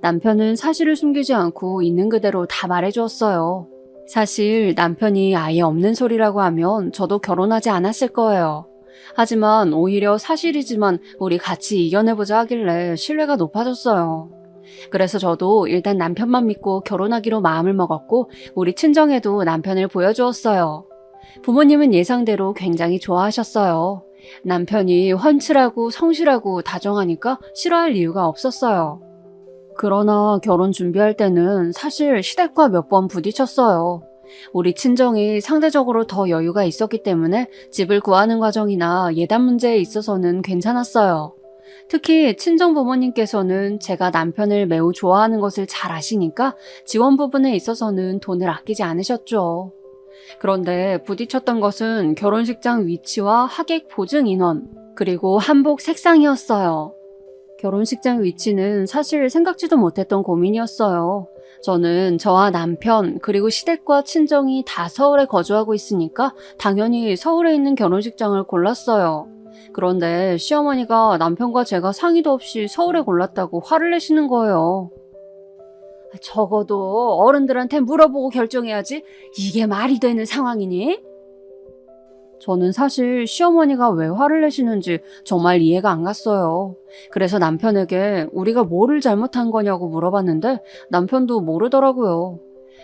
남편은 사실을 숨기지 않고 있는 그대로 다 말해주었어요. 사실 남편이 아예 없는 소리라고 하면 저도 결혼하지 않았을 거예요. 하지만 오히려 사실이지만 우리 같이 이겨내보자 하길래 신뢰가 높아졌어요. 그래서 저도 일단 남편만 믿고 결혼하기로 마음을 먹었고 우리 친정에도 남편을 보여주었어요. 부모님은 예상대로 굉장히 좋아하셨어요. 남편이 훤칠하고 성실하고 다정하니까 싫어할 이유가 없었어요. 그러나 결혼 준비할 때는 사실 시댁과 몇 번 부딪혔어요. 우리 친정이 상대적으로 더 여유가 있었기 때문에 집을 구하는 과정이나 예단 문제에 있어서는 괜찮았어요. 특히 친정 부모님께서는 제가 남편을 매우 좋아하는 것을 잘 아시니까 지원 부분에 있어서는 돈을 아끼지 않으셨죠. 그런데 부딪혔던 것은 결혼식장 위치와 하객 보증 인원, 그리고 한복 색상이었어요. 결혼식장 위치는 사실 생각지도 못했던 고민이었어요. 저는 저와 남편 그리고 시댁과 친정이 다 서울에 거주하고 있으니까 당연히 서울에 있는 결혼식장을 골랐어요. 그런데 시어머니가 남편과 제가 상의도 없이 서울에 골랐다고 화를 내시는 거예요. 적어도 어른들한테 물어보고 결정해야지 이게 말이 되는 상황이니? 저는 사실 시어머니가 왜 화를 내시는지 정말 이해가 안 갔어요. 그래서 남편에게 우리가 뭐를 잘못한 거냐고 물어봤는데 남편도 모르더라고요.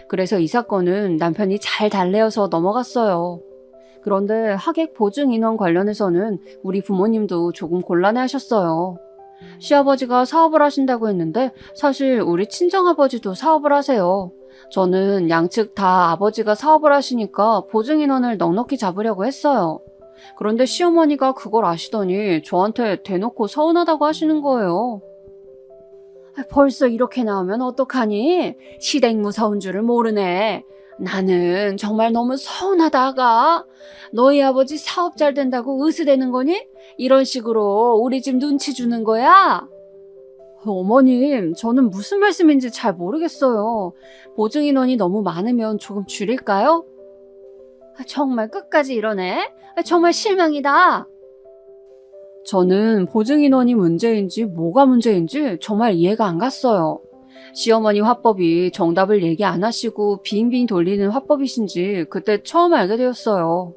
그래서 이 사건은 남편이 잘 달래어서 넘어갔어요. 그런데 하객 보증 인원 관련해서는 우리 부모님도 조금 곤란해하셨어요. 시아버지가 사업을 하신다고 했는데 사실 우리 친정아버지도 사업을 하세요. 저는 양측 다 아버지가 사업을 하시니까 보증 인원을 넉넉히 잡으려고 했어요. 그런데 시어머니가 그걸 아시더니 저한테 대놓고 서운하다고 하시는 거예요. 벌써 이렇게 나오면 어떡하니? 시댁 무서운 줄을 모르네. 나는 정말 너무 서운하다가 너희 아버지 사업 잘 된다고 으스대는 거니? 이런 식으로 우리 집 눈치 주는 거야? 어머님, 저는 무슨 말씀인지 잘 모르겠어요. 보증 인원이 너무 많으면 조금 줄일까요? 정말 끝까지 이러네? 정말 실망이다. 저는 보증 인원이 문제인지 뭐가 문제인지 정말 이해가 안 갔어요. 시어머니 화법이 정답을 얘기 안 하시고 빙빙 돌리는 화법이신지 그때 처음 알게 되었어요.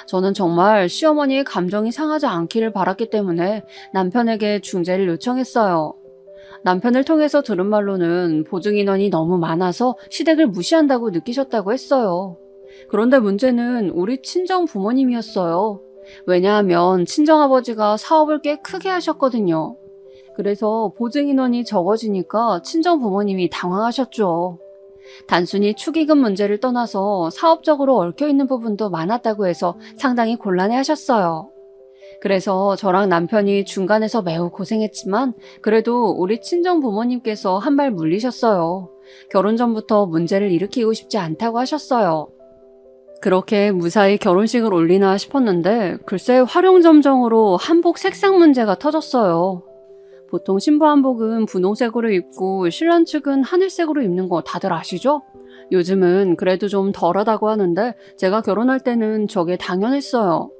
저는 정말 시어머니의 감정이 상하지 않기를 바랐기 때문에 남편에게 중재를 요청했어요. 남편을 통해서 들은 말로는 보증 인원이 너무 많아서 시댁을 무시한다고 느끼셨다고 했어요. 그런데 문제는 우리 친정 부모님이었어요. 왜냐하면 친정아버지가 사업을 꽤 크게 하셨거든요. 그래서 보증 인원이 적어지니까 친정 부모님이 당황하셨죠. 단순히 축의금 문제를 떠나서 사업적으로 얽혀있는 부분도 많았다고 해서 상당히 곤란해하셨어요. 그래서 저랑 남편이 중간에서 매우 고생했지만 그래도 우리 친정 부모님께서 한 발 물리셨어요. 결혼 전부터 문제를 일으키고 싶지 않다고 하셨어요. 그렇게 무사히 결혼식을 올리나 싶었는데 글쎄 활용점정으로 한복 색상 문제가 터졌어요. 보통 신부 한복은 분홍색으로 입고 신랑 측은 하늘색으로 입는 거 다들 아시죠? 요즘은 그래도 좀 덜하다고 하는데 제가 결혼할 때는 저게 당연했어요.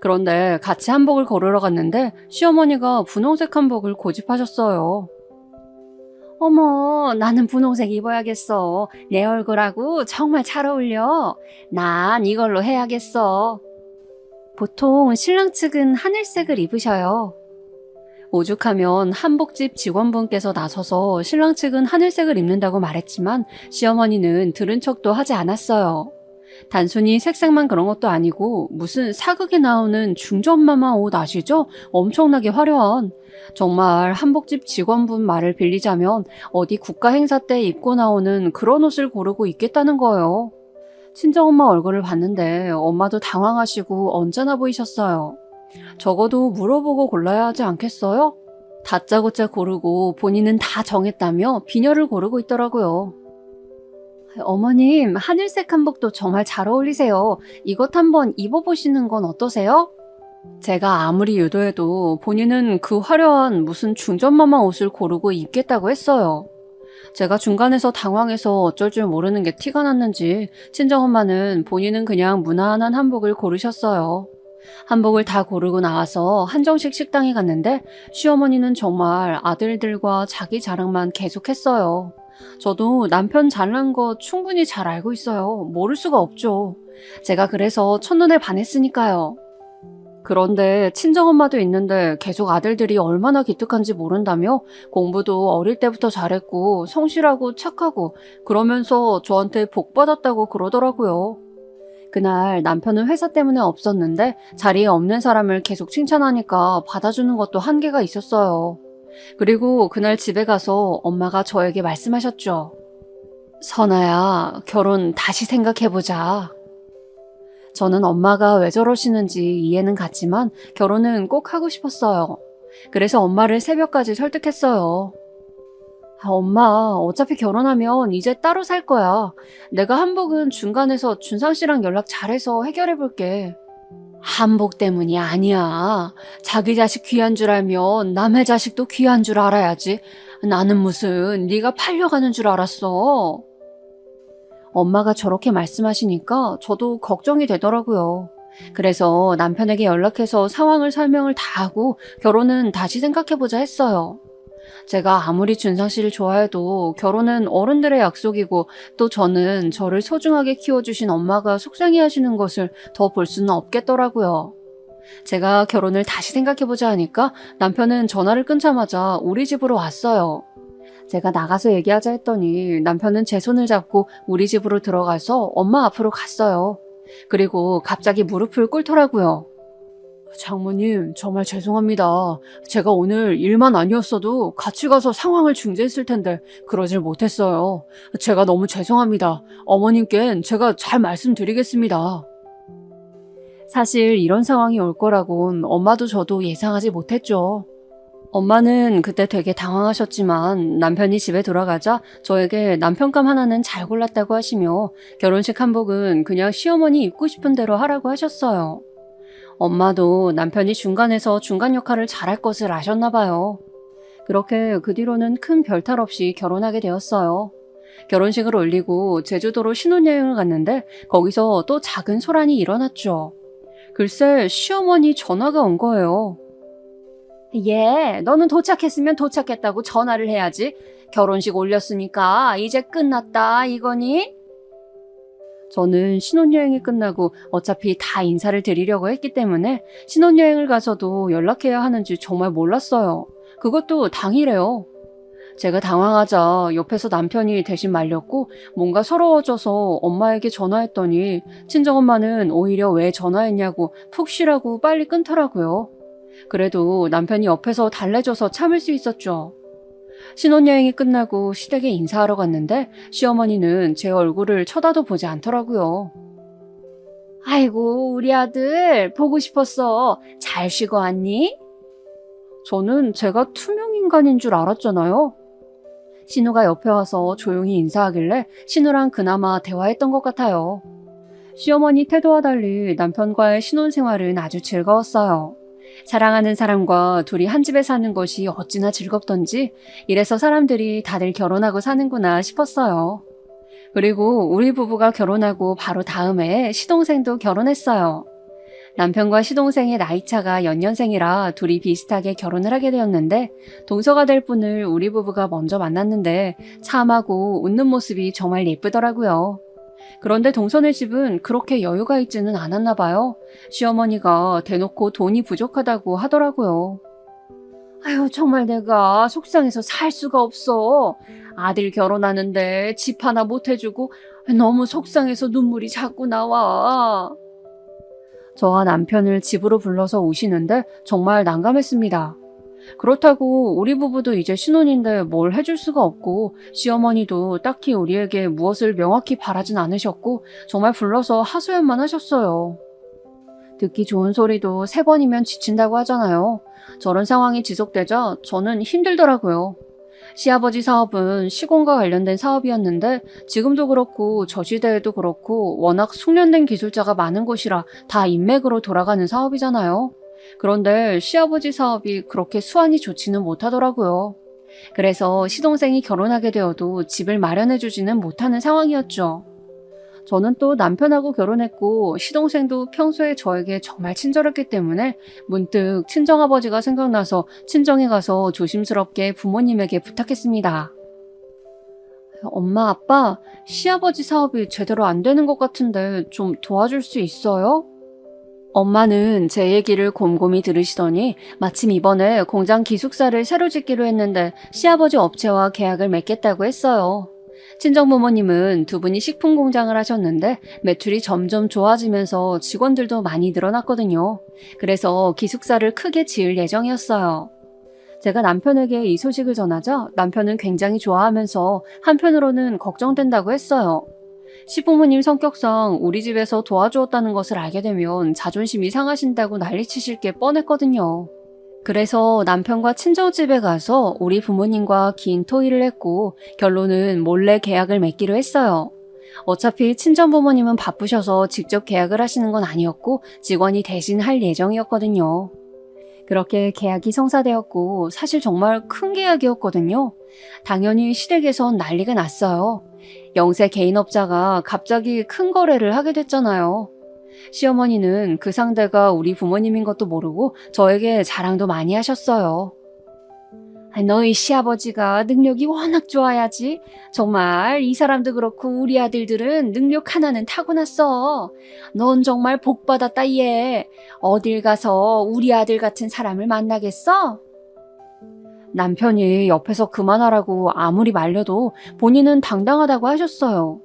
그런데 같이 한복을 고르러 갔는데 시어머니가 분홍색 한복을 고집하셨어요. 어머, 나는 분홍색 입어야겠어. 내 얼굴하고 정말 잘 어울려. 난 이걸로 해야겠어. 보통 신랑 측은 하늘색을 입으셔요. 오죽하면 한복집 직원분께서 나서서 신랑 측은 하늘색을 입는다고 말했지만 시어머니는 들은 척도 하지 않았어요. 단순히 색상만 그런 것도 아니고 무슨 사극에 나오는 중전마마 옷 아시죠? 엄청나게 화려한. 정말 한복집 직원분 말을 빌리자면 어디 국가 행사 때 입고 나오는 그런 옷을 고르고 입겠다는 거예요. 친정엄마 얼굴을 봤는데 엄마도 당황하시고 언짢아 보이셨어요. 적어도 물어보고 골라야 하지 않겠어요? 다짜고짜 고르고 본인은 다 정했다며 비녀를 고르고 있더라고요. 어머님, 하늘색 한복도 정말 잘 어울리세요. 이것 한번 입어보시는 건 어떠세요? 제가 아무리 유도해도 본인은 그 화려한 무슨 중전마마 옷을 고르고 입겠다고 했어요. 제가 중간에서 당황해서 어쩔 줄 모르는 게 티가 났는지 친정엄마는 본인은 그냥 무난한 한복을 고르셨어요. 한복을 다 고르고 나와서 한정식 식당에 갔는데 시어머니는 정말 아들들과 자기 자랑만 계속했어요. 저도 남편 잘난 거 충분히 잘 알고 있어요. 모를 수가 없죠. 제가 그래서 첫눈에 반했으니까요. 그런데 친정엄마도 있는데 계속 아들들이 얼마나 기특한지 모른다며 공부도 어릴 때부터 잘했고 성실하고 착하고 그러면서 저한테 복 받았다고 그러더라고요. 그날 남편은 회사 때문에 없었는데 자리에 없는 사람을 계속 칭찬하니까 받아주는 것도 한계가 있었어요. 그리고 그날 집에 가서 엄마가 저에게 말씀하셨죠. 선아야, 결혼 다시 생각해보자. 저는 엄마가 왜 저러시는지 이해는 갔지만 결혼은 꼭 하고 싶었어요. 그래서 엄마를 새벽까지 설득했어요. 엄마, 어차피 결혼하면 이제 따로 살 거야. 내가 한복은 중간에서 준상 씨랑 연락 잘해서 해결해볼게. 한복 때문이 아니야. 자기 자식 귀한 줄 알면 남의 자식도 귀한 줄 알아야지. 나는 무슨 네가 팔려가는 줄 알았어. 엄마가 저렇게 말씀하시니까 저도 걱정이 되더라고요. 그래서 남편에게 연락해서 상황을 설명을 다 하고 결혼은 다시 생각해보자 했어요. 제가 아무리 준상 씨를 좋아해도 결혼은 어른들의 약속이고 또 저는 저를 소중하게 키워주신 엄마가 속상해 하시는 것을 더 볼 수는 없겠더라고요. 제가 결혼을 다시 생각해보자 하니까 남편은 전화를 끊자마자 우리 집으로 왔어요. 제가 나가서 얘기하자 했더니 남편은 제 손을 잡고 우리 집으로 들어가서 엄마 앞으로 갔어요. 그리고 갑자기 무릎을 꿇더라고요. 장모님, 정말 죄송합니다. 제가 오늘 일만 아니었어도 같이 가서 상황을 중재했을 텐데 그러질 못했어요. 제가 너무 죄송합니다. 어머님께는 제가 잘 말씀드리겠습니다. 사실 이런 상황이 올 거라곤 엄마도 저도 예상하지 못했죠. 엄마는 그때 되게 당황하셨지만 남편이 집에 돌아가자 저에게 남편감 하나는 잘 골랐다고 하시며 결혼식 한복은 그냥 시어머니 입고 싶은 대로 하라고 하셨어요. 엄마도 남편이 중간에서 중간 역할을 잘할 것을 아셨나 봐요. 그렇게 그 뒤로는 큰 별탈 없이 결혼하게 되었어요. 결혼식을 올리고 제주도로 신혼여행을 갔는데 거기서 또 작은 소란이 일어났죠. 글쎄 시어머니 전화가 온 거예요. 예, 너는 도착했으면 도착했다고 전화를 해야지. 결혼식 올렸으니까 이제 끝났다 이거니? 저는 신혼여행이 끝나고 어차피 다 인사를 드리려고 했기 때문에 신혼여행을 가서도 연락해야 하는지 정말 몰랐어요. 그것도 당일에요. 제가 당황하자 옆에서 남편이 대신 말렸고 뭔가 서러워져서 엄마에게 전화했더니 친정엄마는 오히려 왜 전화했냐고 푹 쉬라고 빨리 끊더라고요. 그래도 남편이 옆에서 달래줘서 참을 수 있었죠. 신혼여행이 끝나고 시댁에 인사하러 갔는데 시어머니는 제 얼굴을 쳐다도 보지 않더라고요. 아이고 우리 아들 보고 싶었어. 잘 쉬고 왔니? 저는 제가 투명인간인 줄 알았잖아요. 신우가 옆에 와서 조용히 인사하길래 신우랑 그나마 대화했던 것 같아요. 시어머니 태도와 달리 남편과의 신혼생활은 아주 즐거웠어요. 사랑하는 사람과 둘이 한 집에 사는 것이 어찌나 즐겁던지 이래서 사람들이 다들 결혼하고 사는구나 싶었어요. 그리고 우리 부부가 결혼하고 바로 다음에 시동생도 결혼했어요. 남편과 시동생의 나이차가 연년생이라 둘이 비슷하게 결혼을 하게 되었는데 동서가 될 분을 우리 부부가 먼저 만났는데 참하고 웃는 모습이 정말 예쁘더라고요. 그런데 동서네 집은 그렇게 여유가 있지는 않았나 봐요. 시어머니가 대놓고 돈이 부족하다고 하더라고요. 아유 정말 내가 속상해서 살 수가 없어. 아들 결혼하는데 집 하나 못 해주고 너무 속상해서 눈물이 자꾸 나와. 저와 남편을 집으로 불러서 우시는데 정말 난감했습니다. 그렇다고 우리 부부도 이제 신혼인데 뭘 해줄 수가 없고 시어머니도 딱히 우리에게 무엇을 명확히 바라진 않으셨고 정말 불러서 하소연만 하셨어요. 듣기 좋은 소리도 3번이면 지친다고 하잖아요. 저런 상황이 지속되자 저는 힘들더라고요. 시아버지 사업은 시공과 관련된 사업이었는데 지금도 그렇고 저 시대에도 그렇고 워낙 숙련된 기술자가 많은 곳이라 다 인맥으로 돌아가는 사업이잖아요. 그런데 시아버지 사업이 그렇게 수완이 좋지는 못하더라고요. 그래서 시동생이 결혼하게 되어도 집을 마련해주지는 못하는 상황이었죠. 저는 또 남편하고 결혼했고 시동생도 평소에 저에게 정말 친절했기 때문에 문득 친정아버지가 생각나서 친정에 가서 조심스럽게 부모님에게 부탁했습니다. 엄마, 아빠, 시아버지 사업이 제대로 안 되는 것 같은데 좀 도와줄 수 있어요? 엄마는 제 얘기를 곰곰이 들으시더니 마침 이번에 공장 기숙사를 새로 짓기로 했는데 시아버지 업체와 계약을 맺겠다고 했어요. 친정부모님은 두 분이 식품 공장을 하셨는데 매출이 점점 좋아지면서 직원들도 많이 늘어났거든요. 그래서 기숙사를 크게 지을 예정이었어요. 제가 남편에게 이 소식을 전하자 남편은 굉장히 좋아하면서 한편으로는 걱정된다고 했어요. 시부모님 성격상 우리 집에서 도와주었다는 것을 알게 되면 자존심이 상하신다고 난리치실 게 뻔했거든요. 그래서 남편과 친정집에 가서 우리 부모님과 긴 토의를 했고 결론은 몰래 계약을 맺기로 했어요. 어차피 친정부모님은 바쁘셔서 직접 계약을 하시는 건 아니었고 직원이 대신 할 예정이었거든요. 그렇게 계약이 성사되었고 사실 정말 큰 계약이었거든요. 당연히 시댁에선 난리가 났어요. 영세 개인업자가 갑자기 큰 거래를 하게 됐잖아요. 시어머니는 그 상대가 우리 부모님인 것도 모르고 저에게 자랑도 많이 하셨어요. 너희 시아버지가 능력이 워낙 좋아야지. 정말 이 사람도 그렇고 우리 아들들은 능력 하나는 타고났어. 넌 정말 복 받았다 얘. 어딜 가서 우리 아들 같은 사람을 만나겠어? 남편이 옆에서 그만하라고 아무리 말려도 본인은 당당하다고 하셨어요.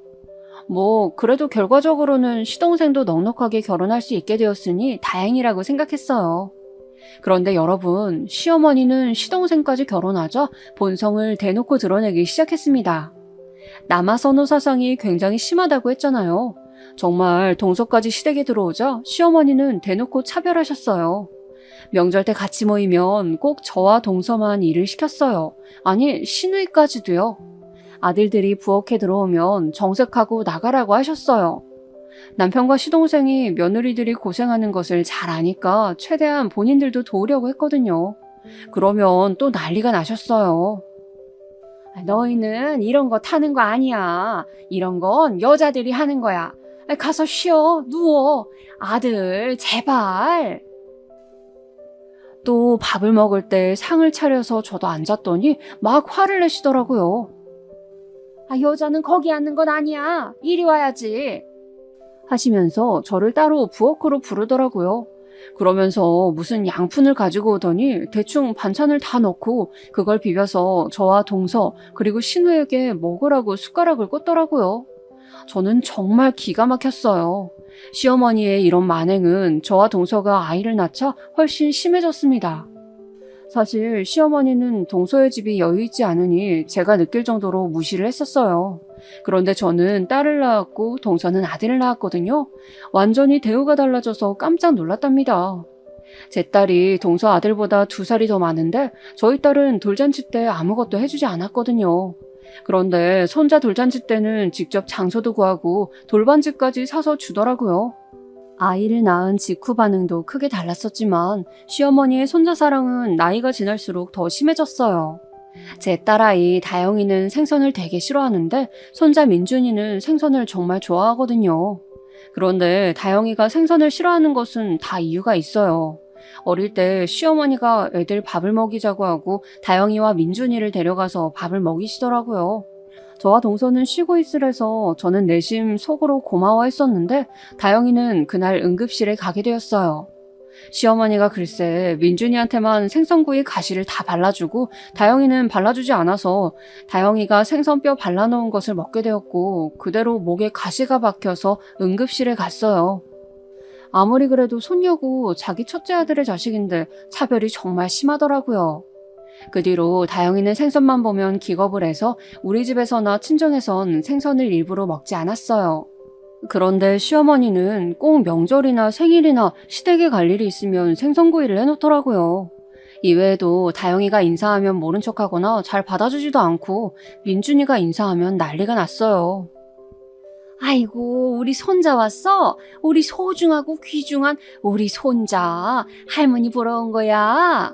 그래도 결과적으로는 시동생도 넉넉하게 결혼할 수 있게 되었으니 다행이라고 생각했어요. 그런데 여러분, 시어머니는 시동생까지 결혼하자 본성을 대놓고 드러내기 시작했습니다. 남아선호 사상이 굉장히 심하다고 했잖아요. 정말 동서까지 시댁에 들어오자 시어머니는 대놓고 차별하셨어요. 명절 때 같이 모이면 꼭 저와 동서만 일을 시켰어요. 아니, 시누이까지도요. 아들들이 부엌에 들어오면 정색하고 나가라고 하셨어요. 남편과 시동생이 며느리들이 고생하는 것을 잘 아니까 최대한 본인들도 도우려고 했거든요. 그러면 또 난리가 나셨어요. 너희는 이런 거 타는 거 아니야. 이런 건 여자들이 하는 거야. 가서 쉬어, 누워. 아들, 제발. 또 밥을 먹을 때 상을 차려서 저도 앉았더니 막 화를 내시더라고요. 여자는 거기 앉는 건 아니야. 이리 와야지. 하시면서 저를 따로 부엌으로 부르더라고요. 그러면서 무슨 양푼을 가지고 오더니 대충 반찬을 다 넣고 그걸 비벼서 저와 동서 그리고 신우에게 먹으라고 숟가락을 꽂더라고요. 저는 정말 기가 막혔어요. 시어머니의 이런 만행은 저와 동서가 아이를 낳자 훨씬 심해졌습니다. 사실 시어머니는 동서의 집이 여유 있지 않으니 제가 느낄 정도로 무시를 했었어요. 그런데 저는 딸을 낳았고 동서는 아들을 낳았거든요. 완전히 대우가 달라져서 깜짝 놀랐답니다. 제 딸이 동서 아들보다 2살이 더 많은데 저희 딸은 돌잔치 때 아무것도 해주지 않았거든요. 그런데 손자 돌잔치 때는 직접 장소도 구하고 돌반지까지 사서 주더라고요. 아이를 낳은 직후 반응도 크게 달랐었지만 시어머니의 손자 사랑은 나이가 지날수록 더 심해졌어요. 제 딸아이 다영이는 생선을 되게 싫어하는데 손자 민준이는 생선을 정말 좋아하거든요. 그런데 다영이가 생선을 싫어하는 것은 다 이유가 있어요. 어릴 때 시어머니가 애들 밥을 먹이자고 하고 다영이와 민준이를 데려가서 밥을 먹이시더라고요. 저와 동서는 쉬고 있으래서 저는 내심 속으로 고마워했었는데 다영이는 그날 응급실에 가게 되었어요. 시어머니가 글쎄 민준이한테만 생선구이 가시를 다 발라주고 다영이는 발라주지 않아서 다영이가 생선뼈 발라놓은 것을 먹게 되었고 그대로 목에 가시가 박혀서 응급실에 갔어요. 아무리 그래도 손녀고 자기 첫째 아들의 자식인데 차별이 정말 심하더라고요. 그 뒤로 다영이는 생선만 보면 기겁을 해서 우리 집에서나 친정에선 생선을 일부러 먹지 않았어요. 그런데 시어머니는 꼭 명절이나 생일이나 시댁에 갈 일이 있으면 생선구이를 해놓더라고요. 이외에도 다영이가 인사하면 모른 척하거나 잘 받아주지도 않고 민준이가 인사하면 난리가 났어요. 아이고, 우리 손자 왔어? 우리 소중하고 귀중한 우리 손자. 할머니 보러 온 거야.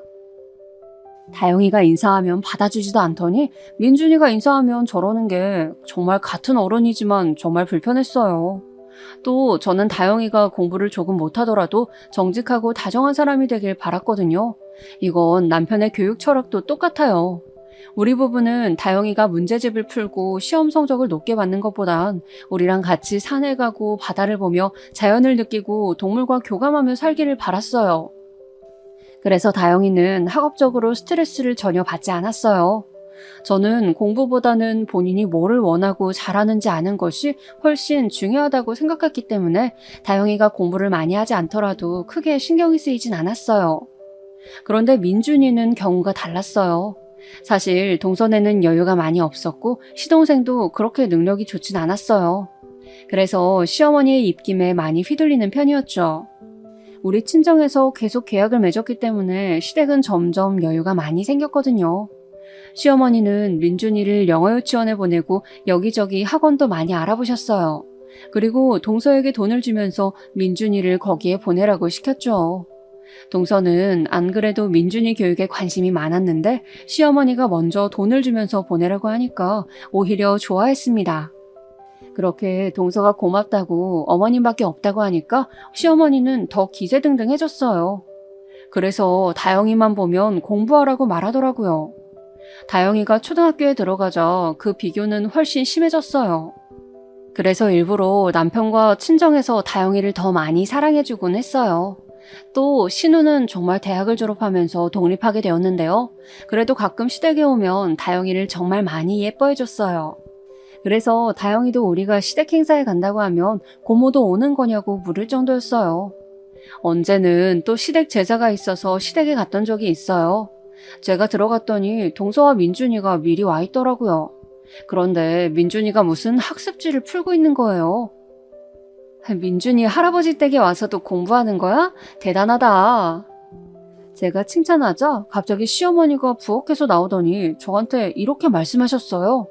다영이가 인사하면 받아주지도 않더니 민준이가 인사하면 저러는 게 정말 같은 어른이지만 정말 불편했어요. 또 저는 다영이가 공부를 조금 못하더라도 정직하고 다정한 사람이 되길 바랐거든요. 이건 남편의 교육 철학도 똑같아요. 우리 부부는 다영이가 문제집을 풀고 시험 성적을 높게 받는 것보단 우리랑 같이 산에 가고 바다를 보며 자연을 느끼고 동물과 교감하며 살기를 바랐어요. 그래서 다영이는 학업적으로 스트레스를 전혀 받지 않았어요. 저는 공부보다는 본인이 뭐를 원하고 잘하는지 아는 것이 훨씬 중요하다고 생각했기 때문에 다영이가 공부를 많이 하지 않더라도 크게 신경이 쓰이진 않았어요. 그런데 민준이는 경우가 달랐어요. 사실 동선에는 여유가 많이 없었고 시동생도 그렇게 능력이 좋진 않았어요. 그래서 시어머니의 입김에 많이 휘둘리는 편이었죠. 우리 친정에서 계속 계약을 맺었기 때문에 시댁은 점점 여유가 많이 생겼거든요. 시어머니는 민준이를 영어 유치원에 보내고 여기저기 학원도 많이 알아보셨어요. 그리고 동서에게 돈을 주면서 민준이를 거기에 보내라고 시켰죠. 동서는 안 그래도 민준이 교육에 관심이 많았는데 시어머니가 먼저 돈을 주면서 보내라고 하니까 오히려 좋아했습니다. 그렇게 동서가 고맙다고 어머님밖에 없다고 하니까 시어머니는 더 기세등등해졌어요. 그래서 다영이만 보면 공부하라고 말하더라고요. 다영이가 초등학교에 들어가자 그 비교는 훨씬 심해졌어요. 그래서 일부러 남편과 친정에서 다영이를 더 많이 사랑해주곤 했어요. 또 신우는 정말 대학을 졸업하면서 독립하게 되었는데요. 그래도 가끔 시댁에 오면 다영이를 정말 많이 예뻐해줬어요. 그래서 다영이도 우리가 시댁 행사에 간다고 하면 고모도 오는 거냐고 물을 정도였어요. 언제는 또 시댁 제사가 있어서 시댁에 갔던 적이 있어요. 제가 들어갔더니 동서와 민준이가 미리 와 있더라고요. 그런데 민준이가 무슨 학습지를 풀고 있는 거예요. 민준이 할아버지 댁에 와서도 공부하는 거야? 대단하다. 제가 칭찬하자 갑자기 시어머니가 부엌에서 나오더니 저한테 이렇게 말씀하셨어요.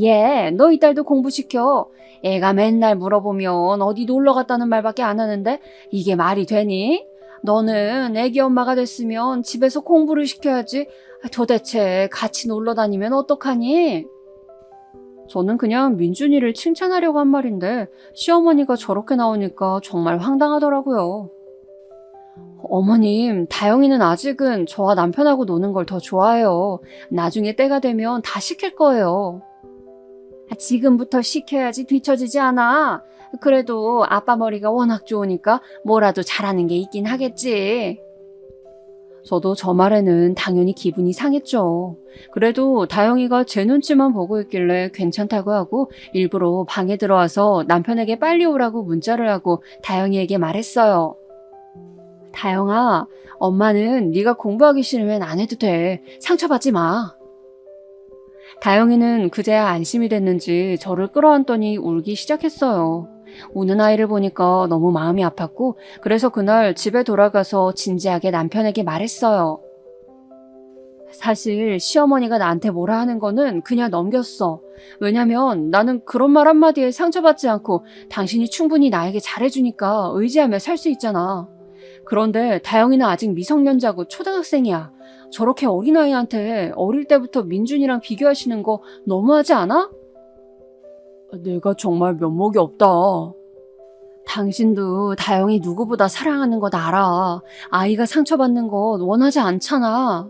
얘, 너 이 딸도 공부시켜. 애가 맨날 물어보면 어디 놀러 갔다는 말밖에 안 하는데 이게 말이 되니? 너는 애기 엄마가 됐으면 집에서 공부를 시켜야지. 도대체 같이 놀러 다니면 어떡하니? 저는 그냥 민준이를 칭찬하려고 한 말인데 시어머니가 저렇게 나오니까 정말 황당하더라고요. 어머님, 다영이는 아직은 저와 남편하고 노는 걸 더 좋아해요. 나중에 때가 되면 다 시킬 거예요. 지금부터 시켜야지 뒤처지지 않아. 그래도 아빠 머리가 워낙 좋으니까 뭐라도 잘하는 게 있긴 하겠지. 저도 저 말에는 당연히 기분이 상했죠. 그래도 다영이가 제 눈치만 보고 있길래 괜찮다고 하고 일부러 방에 들어와서 남편에게 빨리 오라고 문자를 하고 다영이에게 말했어요. 다영아, 엄마는 네가 공부하기 싫으면 안 해도 돼. 상처받지 마. 다영이는 그제야 안심이 됐는지 저를 끌어안더니 울기 시작했어요. 우는 아이를 보니까 너무 마음이 아팠고 그래서 그날 집에 돌아가서 진지하게 남편에게 말했어요. 사실 시어머니가 나한테 뭐라 하는 거는 그냥 넘겼어. 왜냐면 나는 그런 말 한마디에 상처받지 않고 당신이 충분히 나에게 잘해주니까 의지하며 살 수 있잖아. 그런데 다영이는 아직 미성년자고 초등학생이야. 저렇게 어린아이한테 어릴 때부터 민준이랑 비교하시는 거 너무하지 않아? 내가 정말 면목이 없다. 당신도 다영이 누구보다 사랑하는 거 알아. 아이가 상처받는 거 원하지 않잖아.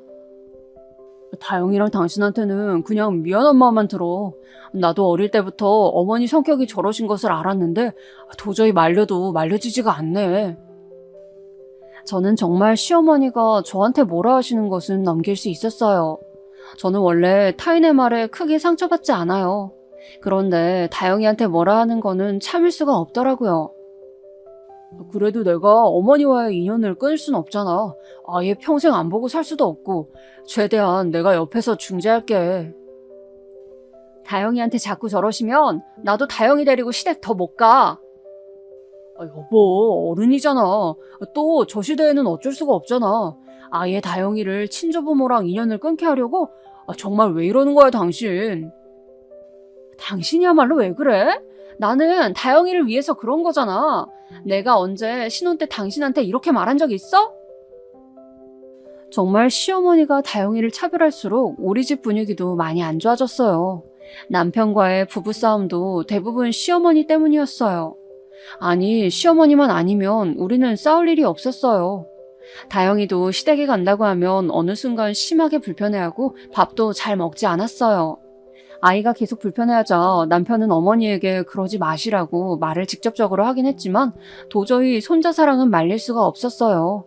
다영이랑 당신한테는 그냥 미안한 마음만 들어. 나도 어릴 때부터 어머니 성격이 저러신 것을 알았는데 도저히 말려도 말려지지가 않네. 저는 정말 시어머니가 저한테 뭐라 하시는 것은 넘길 수 있었어요. 저는 원래 타인의 말에 크게 상처받지 않아요. 그런데 다영이한테 뭐라 하는 거는 참을 수가 없더라고요. 그래도 내가 어머니와의 인연을 끊을 순 없잖아. 아예 평생 안 보고 살 수도 없고 최대한 내가 옆에서 중재할게. 다영이한테 자꾸 저러시면 나도 다영이 데리고 시댁 더 못 가. 여보, 어른이잖아. 또 저 시대에는 어쩔 수가 없잖아. 아예 다영이를 친조부모랑 인연을 끊게 하려고? 정말 왜 이러는 거야, 당신? 당신이야말로 왜 그래? 나는 다영이를 위해서 그런 거잖아. 내가 언제 신혼 때 당신한테 이렇게 말한 적 있어? 정말 시어머니가 다영이를 차별할수록 우리 집 분위기도 많이 안 좋아졌어요. 남편과의 부부싸움도 대부분 시어머니 때문이었어요. 아니, 시어머니만 아니면 우리는 싸울 일이 없었어요. 다영이도 시댁에 간다고 하면 어느 순간 심하게 불편해하고 밥도 잘 먹지 않았어요. 아이가 계속 불편해하자 남편은 어머니에게 그러지 마시라고 말을 직접적으로 하긴 했지만 도저히 손자 사랑은 말릴 수가 없었어요.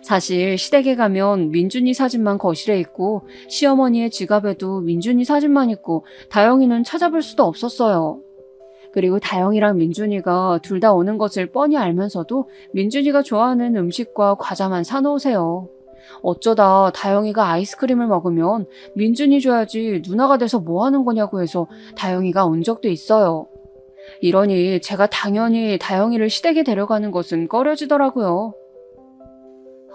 사실 시댁에 가면 민준이 사진만 거실에 있고 시어머니의 지갑에도 민준이 사진만 있고 다영이는 찾아볼 수도 없었어요. 그리고 다영이랑 민준이가 둘 다 오는 것을 뻔히 알면서도 민준이가 좋아하는 음식과 과자만 사놓으세요. 어쩌다 다영이가 아이스크림을 먹으면 민준이 줘야지 누나가 돼서 뭐 하는 거냐고 해서 다영이가 온 적도 있어요. 이러니 제가 당연히 다영이를 시댁에 데려가는 것은 꺼려지더라고요.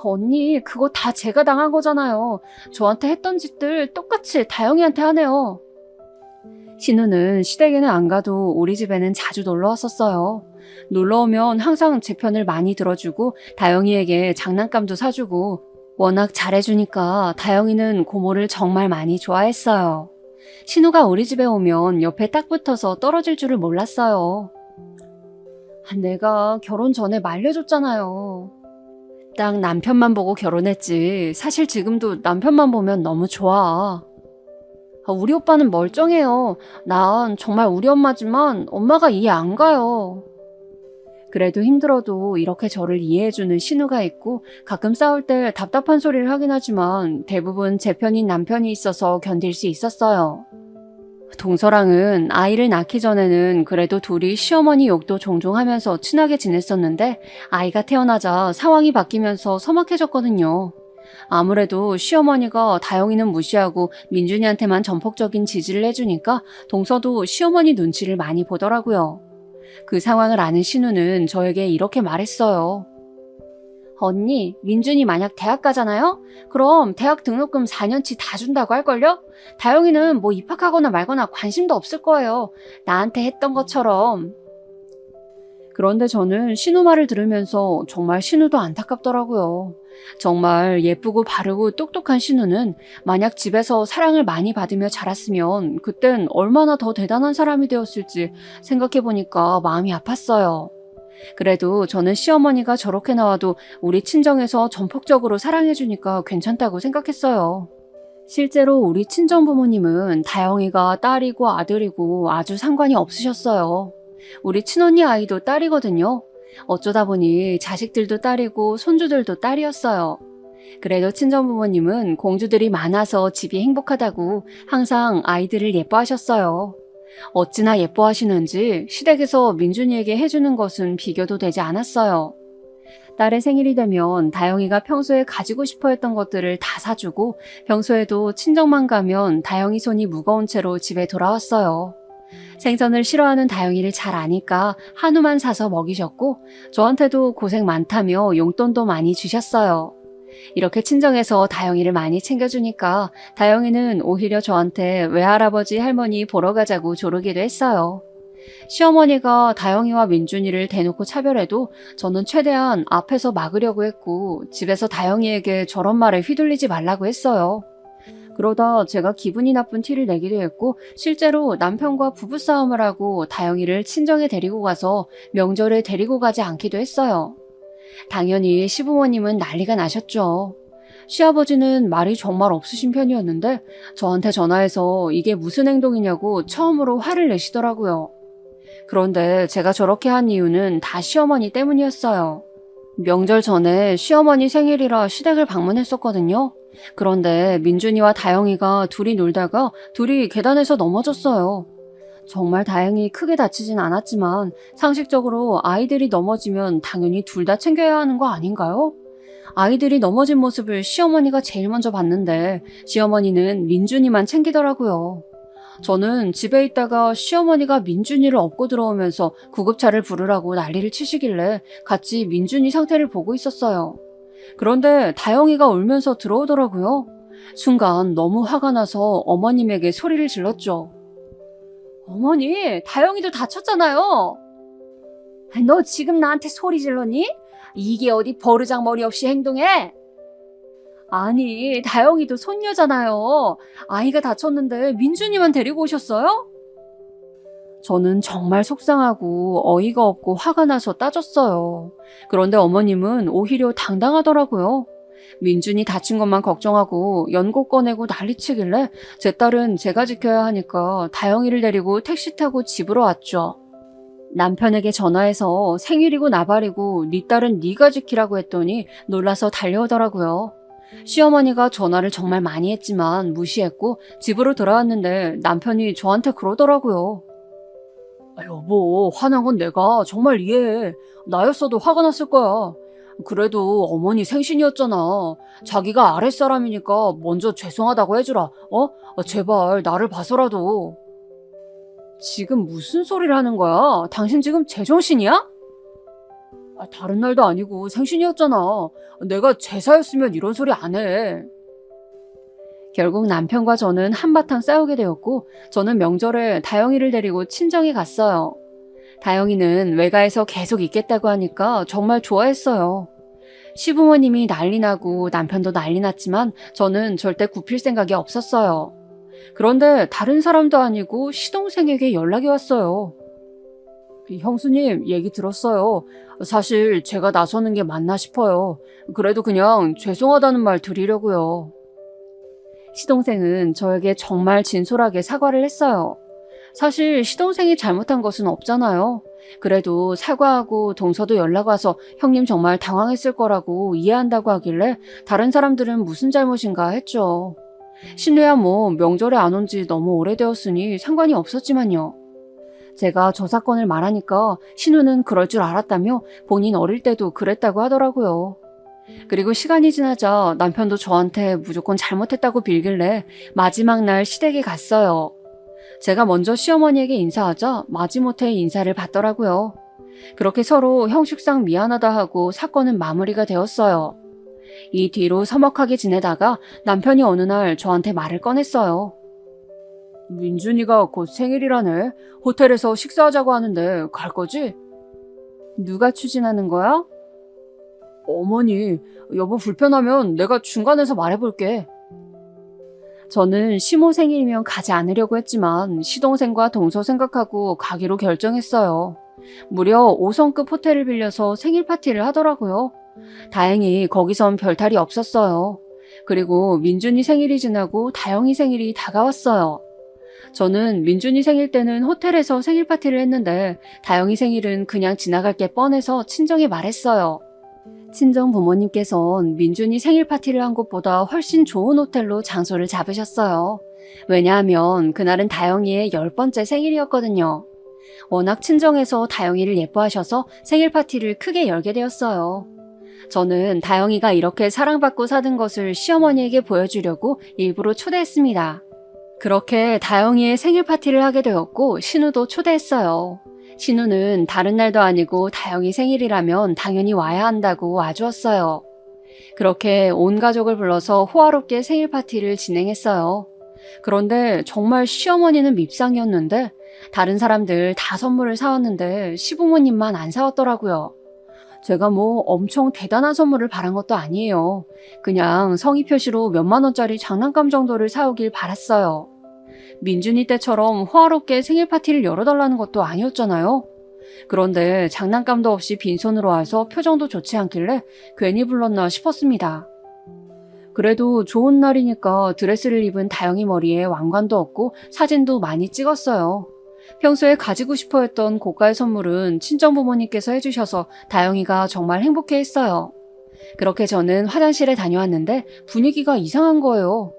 언니, 그거 다 제가 당한 거잖아요. 저한테 했던 짓들 똑같이 다영이한테 하네요. 신우는 시댁에는 안 가도 우리 집에는 자주 놀러 왔었어요. 놀러 오면 항상 제 편을 많이 들어주고 다영이에게 장난감도 사주고 워낙 잘해주니까 다영이는 고모를 정말 많이 좋아했어요. 신우가 우리 집에 오면 옆에 딱 붙어서 떨어질 줄을 몰랐어요. 내가 결혼 전에 말려줬잖아요. 딱 남편만 보고 결혼했지. 사실 지금도 남편만 보면 너무 좋아. 우리 오빠는 멀쩡해요. 난 정말 우리 엄마지만 엄마가 이해 안 가요. 그래도 힘들어도 이렇게 저를 이해해주는 신우가 있고 가끔 싸울 때 답답한 소리를 하긴 하지만 대부분 제 편인 남편이 있어서 견딜 수 있었어요. 동서랑은 아이를 낳기 전에는 그래도 둘이 시어머니 욕도 종종 하면서 친하게 지냈었는데 아이가 태어나자 상황이 바뀌면서 서먹해졌거든요. 아무래도 시어머니가 다영이는 무시하고 민준이한테만 전폭적인 지지를 해주니까 동서도 시어머니 눈치를 많이 보더라고요. 그 상황을 아는 신우는 저에게 이렇게 말했어요. 언니, 민준이 만약 대학 가잖아요? 그럼 대학 등록금 4년치 다 준다고 할걸요? 다영이는 뭐 입학하거나 말거나 관심도 없을 거예요. 나한테 했던 것처럼. 그런데 저는 신우 말을 들으면서 정말 신우도 안타깝더라고요. 정말 예쁘고 바르고 똑똑한 신우는 만약 집에서 사랑을 많이 받으며 자랐으면 그땐 얼마나 더 대단한 사람이 되었을지 생각해보니까 마음이 아팠어요. 그래도 저는 시어머니가 저렇게 나와도 우리 친정에서 전폭적으로 사랑해주니까 괜찮다고 생각했어요. 실제로 우리 친정부모님은 다영이가 딸이고 아들이고 아주 상관이 없으셨어요. 우리 친언니 아이도 딸이거든요. 어쩌다 보니 자식들도 딸이고 손주들도 딸이었어요. 그래도 친정부모님은 공주들이 많아서 집이 행복하다고 항상 아이들을 예뻐하셨어요. 어찌나 예뻐하시는지 시댁에서 민준이에게 해주는 것은 비교도 되지 않았어요. 딸의 생일이 되면 다영이가 평소에 가지고 싶어 했던 것들을 다 사주고 평소에도 친정만 가면 다영이 손이 무거운 채로 집에 돌아왔어요. 생선을 싫어하는 다영이를 잘 아니까 한우만 사서 먹이셨고 저한테도 고생 많다며 용돈도 많이 주셨어요. 이렇게 친정에서 다영이를 많이 챙겨주니까 다영이는 오히려 저한테 외할아버지 할머니 보러 가자고 조르기도 했어요. 시어머니가 다영이와 민준이를 대놓고 차별해도 저는 최대한 앞에서 막으려고 했고 집에서 다영이에게 저런 말에 휘둘리지 말라고 했어요. 그러다 제가 기분이 나쁜 티를 내기도 했고 실제로 남편과 부부싸움을 하고 다영이를 친정에 데리고 가서 명절에 데리고 가지 않기도 했어요. 당연히 시부모님은 난리가 나셨죠. 시아버지는 말이 정말 없으신 편이었는데 저한테 전화해서 이게 무슨 행동이냐고 처음으로 화를 내시더라고요. 그런데 제가 저렇게 한 이유는 다 시어머니 때문이었어요. 명절 전에 시어머니 생일이라 시댁을 방문했었거든요. 그런데 민준이와 다영이가 둘이 놀다가 둘이 계단에서 넘어졌어요. 정말 다행히 크게 다치진 않았지만 상식적으로 아이들이 넘어지면 당연히 둘 다 챙겨야 하는 거 아닌가요? 아이들이 넘어진 모습을 시어머니가 제일 먼저 봤는데 시어머니는 민준이만 챙기더라고요. 저는 집에 있다가 시어머니가 민준이를 업고 들어오면서 구급차를 부르라고 난리를 치시길래 같이 민준이 상태를 보고 있었어요. 그런데 다영이가 울면서 들어오더라고요. 순간 너무 화가 나서 어머님에게 소리를 질렀죠. 어머니, 다영이도 다쳤잖아요. 너 지금 나한테 소리 질렀니? 이게 어디 버르장머리 없이 행동해? 아니, 다영이도 손녀잖아요. 아이가 다쳤는데 민준이만 데리고 오셨어요? 저는 정말 속상하고 어이가 없고 화가 나서 따졌어요. 그런데 어머님은 오히려 당당하더라고요. 민준이 다친 것만 걱정하고 연고 꺼내고 난리치길래 제 딸은 제가 지켜야 하니까 다영이를 데리고 택시 타고 집으로 왔죠. 남편에게 전화해서 생일이고 나발이고 네 딸은 네가 지키라고 했더니 놀라서 달려오더라고요. 시어머니가 전화를 정말 많이 했지만 무시했고 집으로 돌아왔는데 남편이 저한테 그러더라고요. 여보, 화난 건 내가 정말 이해해. 나였어도 화가 났을 거야. 그래도 어머니 생신이었잖아. 자기가 아랫사람이니까 먼저 죄송하다고 해주라. 제발 나를 봐서라도. 지금 무슨 소리를 하는 거야? 당신 지금 제정신이야? 다른 날도 아니고 생신이었잖아. 내가 제사였으면 이런 소리 안 해. 결국 남편과 저는 한바탕 싸우게 되었고 저는 명절에 다영이를 데리고 친정에 갔어요. 다영이는 외가에서 계속 있겠다고 하니까 정말 좋아했어요. 시부모님이 난리 나고 남편도 난리 났지만 저는 절대 굽힐 생각이 없었어요. 그런데 다른 사람도 아니고 시동생에게 연락이 왔어요. 형수님, 얘기 들었어요. 사실 제가 나서는 게 맞나 싶어요. 그래도 그냥 죄송하다는 말 드리려고요. 시동생은 저에게 정말 진솔하게 사과를 했어요. 사실 시동생이 잘못한 것은 없잖아요. 그래도 사과하고 동서도 연락 와서 형님 정말 당황했을 거라고 이해한다고 하길래 다른 사람들은 무슨 잘못인가 했죠. 신우야 뭐 명절에 안 온 지 너무 오래되었으니 상관이 없었지만요. 제가 저 사건을 말하니까 신우는 그럴 줄 알았다며 본인 어릴 때도 그랬다고 하더라고요. 그리고 시간이 지나자 남편도 저한테 무조건 잘못했다고 빌길래 마지막 날 시댁에 갔어요. 제가 먼저 시어머니에게 인사하자 마지못해 인사를 받더라고요. 그렇게 서로 형식상 미안하다 하고 사건은 마무리가 되었어요. 이 뒤로 서먹하게 지내다가 남편이 어느 날 저한테 말을 꺼냈어요. 민준이가 곧 생일이라네. 호텔에서 식사하자고 하는데 갈 거지? 누가 추진하는 거야? 어머니, 여보 불편하면 내가 중간에서 말해볼게. 저는 시모 생일이면 가지 않으려고 했지만 시동생과 동서 생각하고 가기로 결정했어요. 무려 5성급 호텔을 빌려서 생일 파티를 하더라고요. 다행히 거기선 별탈이 없었어요. 그리고 민준이 생일이 지나고 다영이 생일이 다가왔어요. 저는 민준이 생일 때는 호텔에서 생일 파티를 했는데 다영이 생일은 그냥 지나갈 게 뻔해서 친정에 말했어요. 친정 부모님께선 민준이 생일 파티를 한 곳보다 훨씬 좋은 호텔로 장소를 잡으셨어요. 왜냐하면 그날은 다영이의 10번째 생일이었거든요. 워낙 친정에서 다영이를 예뻐하셔서 생일 파티를 크게 열게 되었어요. 저는 다영이가 이렇게 사랑받고 사는 것을 시어머니에게 보여주려고 일부러 초대했습니다. 그렇게 다영이의 생일 파티를 하게 되었고 신우도 초대했어요. 신우는 다른 날도 아니고 다영이 생일이라면 당연히 와야 한다고 와주었어요. 그렇게 온 가족을 불러서 호화롭게 생일 파티를 진행했어요. 그런데 정말 시어머니는 밉상이었는데 다른 사람들 다 선물을 사왔는데 시부모님만 안 사왔더라고요. 제가 뭐 엄청 대단한 선물을 바란 것도 아니에요. 그냥 성의 표시로 몇만 원짜리 장난감 정도를 사오길 바랐어요. 민준이 때처럼 호화롭게 생일 파티를 열어달라는 것도 아니었잖아요. 그런데 장난감도 없이 빈손으로 와서 표정도 좋지 않길래 괜히 불렀나 싶었습니다. 그래도 좋은 날이니까 드레스를 입은 다영이 머리에 왕관도 없고 사진도 많이 찍었어요. 평소에 가지고 싶어 했던 고가의 선물은 친정부모님께서 해주셔서 다영이가 정말 행복해했어요. 그렇게 저는 화장실에 다녀왔는데 분위기가 이상한 거예요.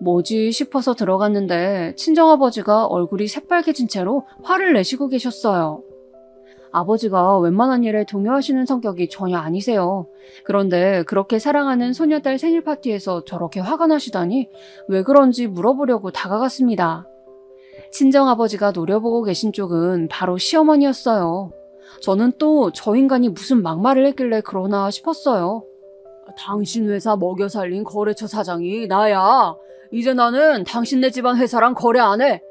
뭐지 싶어서 들어갔는데 친정아버지가 얼굴이 새빨개진 채로 화를 내시고 계셨어요. 아버지가 웬만한 일에 동요하시는 성격이 전혀 아니세요. 그런데 그렇게 사랑하는 소녀딸 생일 파티에서 저렇게 화가 나시다니 왜 그런지 물어보려고 다가갔습니다. 친정아버지가 노려보고 계신 쪽은 바로 시어머니였어요. 저는 또 저 인간이 무슨 막말을 했길래 그러나 싶었어요. 당신 회사 먹여 살린 거래처 사장이 나야. 이제 나는 당신네 집안 회사랑 거래 안 해.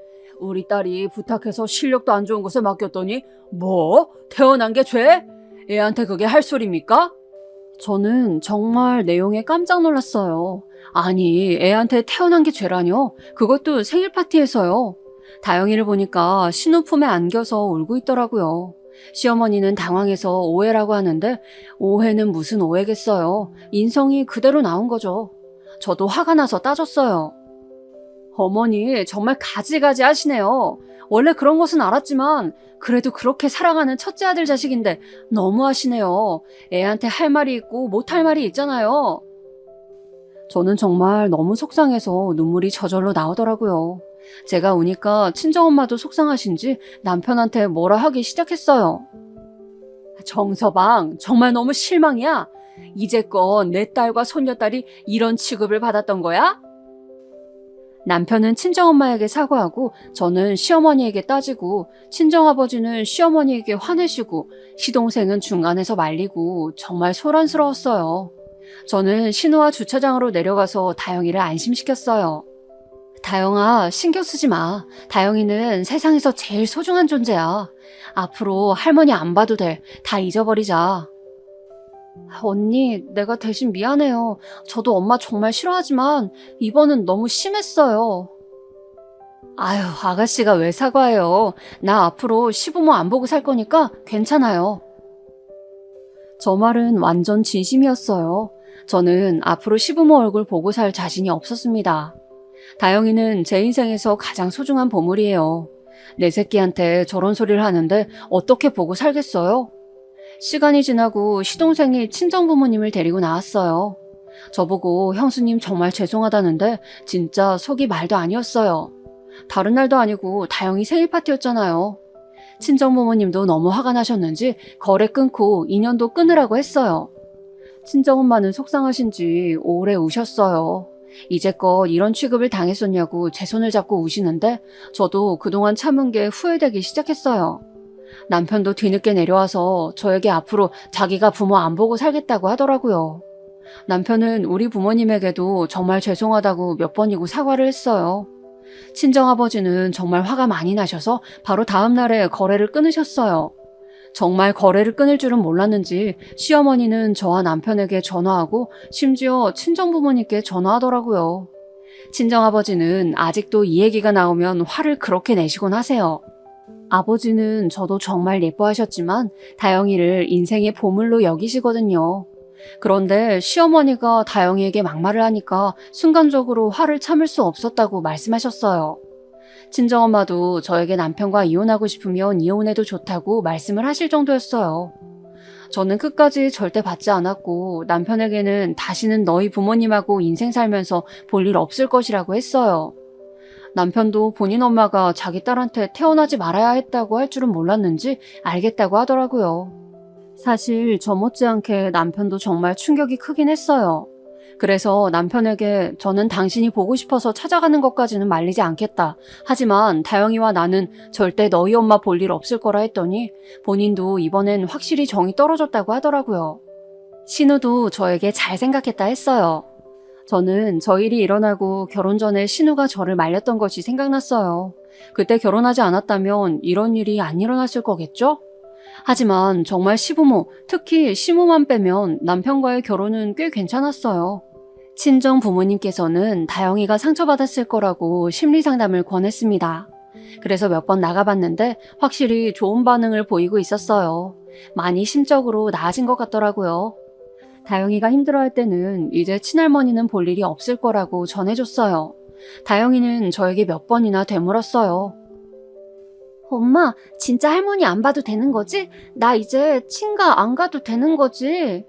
우리 딸이 부탁해서 실력도 안 좋은 곳에 맡겼더니 뭐? 태어난 게 죄? 애한테 그게 할 소리입니까? 저는 정말 내용에 깜짝 놀랐어요. 아니, 애한테 태어난 게 죄라뇨? 그것도 생일 파티에서요. 다영이를 보니까 신우 품에 안겨서 울고 있더라고요. 시어머니는 당황해서 오해라고 하는데 오해는 무슨 오해겠어요. 인성이 그대로 나온 거죠. 저도 화가 나서 따졌어요. 어머니 정말 가지가지 하시네요. 원래 그런 것은 알았지만 그래도 그렇게 사랑하는 첫째 아들 자식인데 너무하시네요. 애한테 할 말이 있고 못할 말이 있잖아요. 저는 정말 너무 속상해서 눈물이 저절로 나오더라고요. 제가 우니까 친정엄마도 속상하신지 남편한테 뭐라 하기 시작했어요. 정서방, 정말 너무 실망이야. 이제껏 내 딸과 손녀딸이 이런 취급을 받았던 거야? 남편은 친정엄마에게 사과하고 저는 시어머니에게 따지고 친정아버지는 시어머니에게 화내시고 시동생은 중간에서 말리고 정말 소란스러웠어요. 저는 신우와 주차장으로 내려가서 다영이를 안심시켰어요. 다영아, 신경 쓰지 마. 다영이는 세상에서 제일 소중한 존재야. 앞으로 할머니 안 봐도 돼. 다 잊어버리자. 언니, 내가 대신 미안해요. 저도 엄마 정말 싫어하지만 이번은 너무 심했어요. 아유, 아가씨가 왜 사과해요. 나 앞으로 시부모 안 보고 살 거니까 괜찮아요. 저 말은 완전 진심이었어요. 저는 앞으로 시부모 얼굴 보고 살 자신이 없었습니다. 다영이는 제 인생에서 가장 소중한 보물이에요. 내 새끼한테 저런 소리를 하는데 어떻게 보고 살겠어요? 시간이 지나고 시동생이 친정부모님을 데리고 나왔어요. 저보고 형수님 정말 죄송하다는데 진짜 속이 말도 아니었어요. 다른 날도 아니고 다영이 생일 파티였잖아요. 친정부모님도 너무 화가 나셨는지 거래 끊고 인연도 끊으라고 했어요. 친정엄마는 속상하신지 오래 우셨어요. 이제껏 이런 취급을 당했었냐고 제 손을 잡고 우시는데 저도 그동안 참은 게 후회되기 시작했어요. 남편도 뒤늦게 내려와서 저에게 앞으로 자기가 부모 안 보고 살겠다고 하더라고요. 남편은 우리 부모님에게도 정말 죄송하다고 몇 번이고 사과를 했어요. 친정아버지는 정말 화가 많이 나셔서 바로 다음 날에 거래를 끊으셨어요. 정말 거래를 끊을 줄은 몰랐는지 시어머니는 저와 남편에게 전화하고 심지어 친정부모님께 전화하더라고요. 친정아버지는 아직도 이 얘기가 나오면 화를 그렇게 내시곤 하세요. 아버지는 저도 정말 예뻐하셨지만 다영이를 인생의 보물로 여기시거든요. 그런데 시어머니가 다영이에게 막말을 하니까 순간적으로 화를 참을 수 없었다고 말씀하셨어요. 친정엄마도 저에게 남편과 이혼하고 싶으면 이혼해도 좋다고 말씀을 하실 정도였어요. 저는 끝까지 절대 받지 않았고 남편에게는 다시는 너희 부모님하고 인생 살면서 볼 일 없을 것이라고 했어요. 남편도 본인 엄마가 자기 딸한테 태어나지 말아야 했다고 할 줄은 몰랐는지 알겠다고 하더라고요. 사실 저 못지않게 남편도 정말 충격이 크긴 했어요. 그래서 남편에게 저는 당신이 보고 싶어서 찾아가는 것까지는 말리지 않겠다. 하지만 다영이와 나는 절대 너희 엄마 볼 일 없을 거라 했더니 본인도 이번엔 확실히 정이 떨어졌다고 하더라고요. 신우도 저에게 잘 생각했다 했어요. 저는 저 일이 일어나고 결혼 전에 신우가 저를 말렸던 것이 생각났어요. 그때 결혼하지 않았다면 이런 일이 안 일어났을 거겠죠? 하지만 정말 시부모, 특히 시모만 빼면 남편과의 결혼은 꽤 괜찮았어요. 친정 부모님께서는 다영이가 상처받았을 거라고 심리상담을 권했습니다. 그래서 몇 번 나가봤는데 확실히 좋은 반응을 보이고 있었어요. 많이 심적으로 나아진 것 같더라고요. 다영이가 힘들어할 때는 이제 친할머니는 볼 일이 없을 거라고 전해줬어요. 다영이는 저에게 몇 번이나 되물었어요. 엄마, 진짜 할머니 안 봐도 되는 거지? 나 이제 친가 안 가도 되는 거지?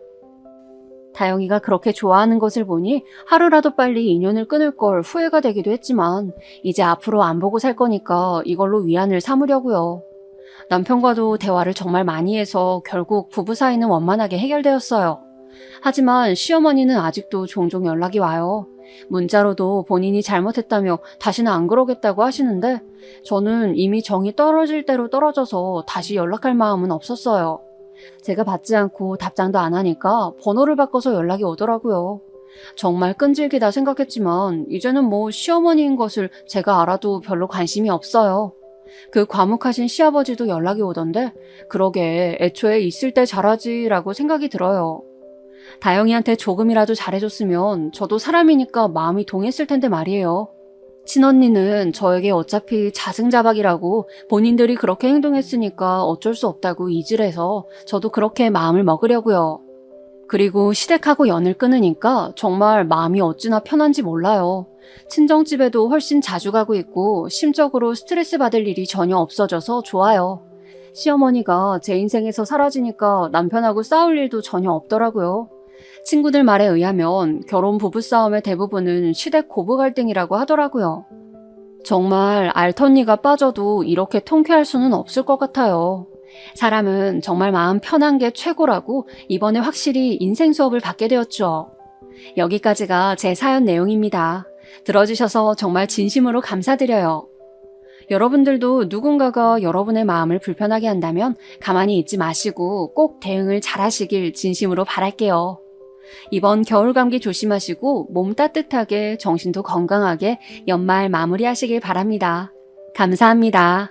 다영이가 그렇게 좋아하는 것을 보니 하루라도 빨리 인연을 끊을 걸 후회가 되기도 했지만 이제 앞으로 안 보고 살 거니까 이걸로 위안을 삼으려고요. 남편과도 대화를 정말 많이 해서 결국 부부 사이는 원만하게 해결되었어요. 하지만 시어머니는 아직도 종종 연락이 와요. 문자로도 본인이 잘못했다며 다시는 안 그러겠다고 하시는데 저는 이미 정이 떨어질 대로 떨어져서 다시 연락할 마음은 없었어요. 제가 받지 않고 답장도 안 하니까 번호를 바꿔서 연락이 오더라고요. 정말 끈질기다 생각했지만 이제는 뭐 시어머니인 것을 제가 알아도 별로 관심이 없어요. 그 과묵하신 시아버지도 연락이 오던데 그러게 애초에 있을 때 잘하지라고 생각이 들어요. 다영이한테 조금이라도 잘해줬으면 저도 사람이니까 마음이 동했을 텐데 말이에요. 친언니는 저에게 어차피 자승자박이라고 본인들이 그렇게 행동했으니까 어쩔 수 없다고 이질해서 저도 그렇게 마음을 먹으려고요. 그리고 시댁하고 연을 끊으니까 정말 마음이 어찌나 편한지 몰라요. 친정집에도 훨씬 자주 가고 있고 심적으로 스트레스 받을 일이 전혀 없어져서 좋아요. 시어머니가 제 인생에서 사라지니까 남편하고 싸울 일도 전혀 없더라고요. 친구들 말에 의하면 결혼 부부싸움의 대부분은 시댁 고부 갈등이라고 하더라고요. 정말 알턴니가 빠져도 이렇게 통쾌할 수는 없을 것 같아요. 사람은 정말 마음 편한 게 최고라고 이번에 확실히 인생 수업을 받게 되었죠. 여기까지가 제 사연 내용입니다. 들어주셔서 정말 진심으로 감사드려요. 여러분들도 누군가가 여러분의 마음을 불편하게 한다면 가만히 있지 마시고 꼭 대응을 잘하시길 진심으로 바랄게요. 이번 겨울 감기 조심하시고 몸 따뜻하게 정신도 건강하게 연말 마무리하시길 바랍니다. 감사합니다.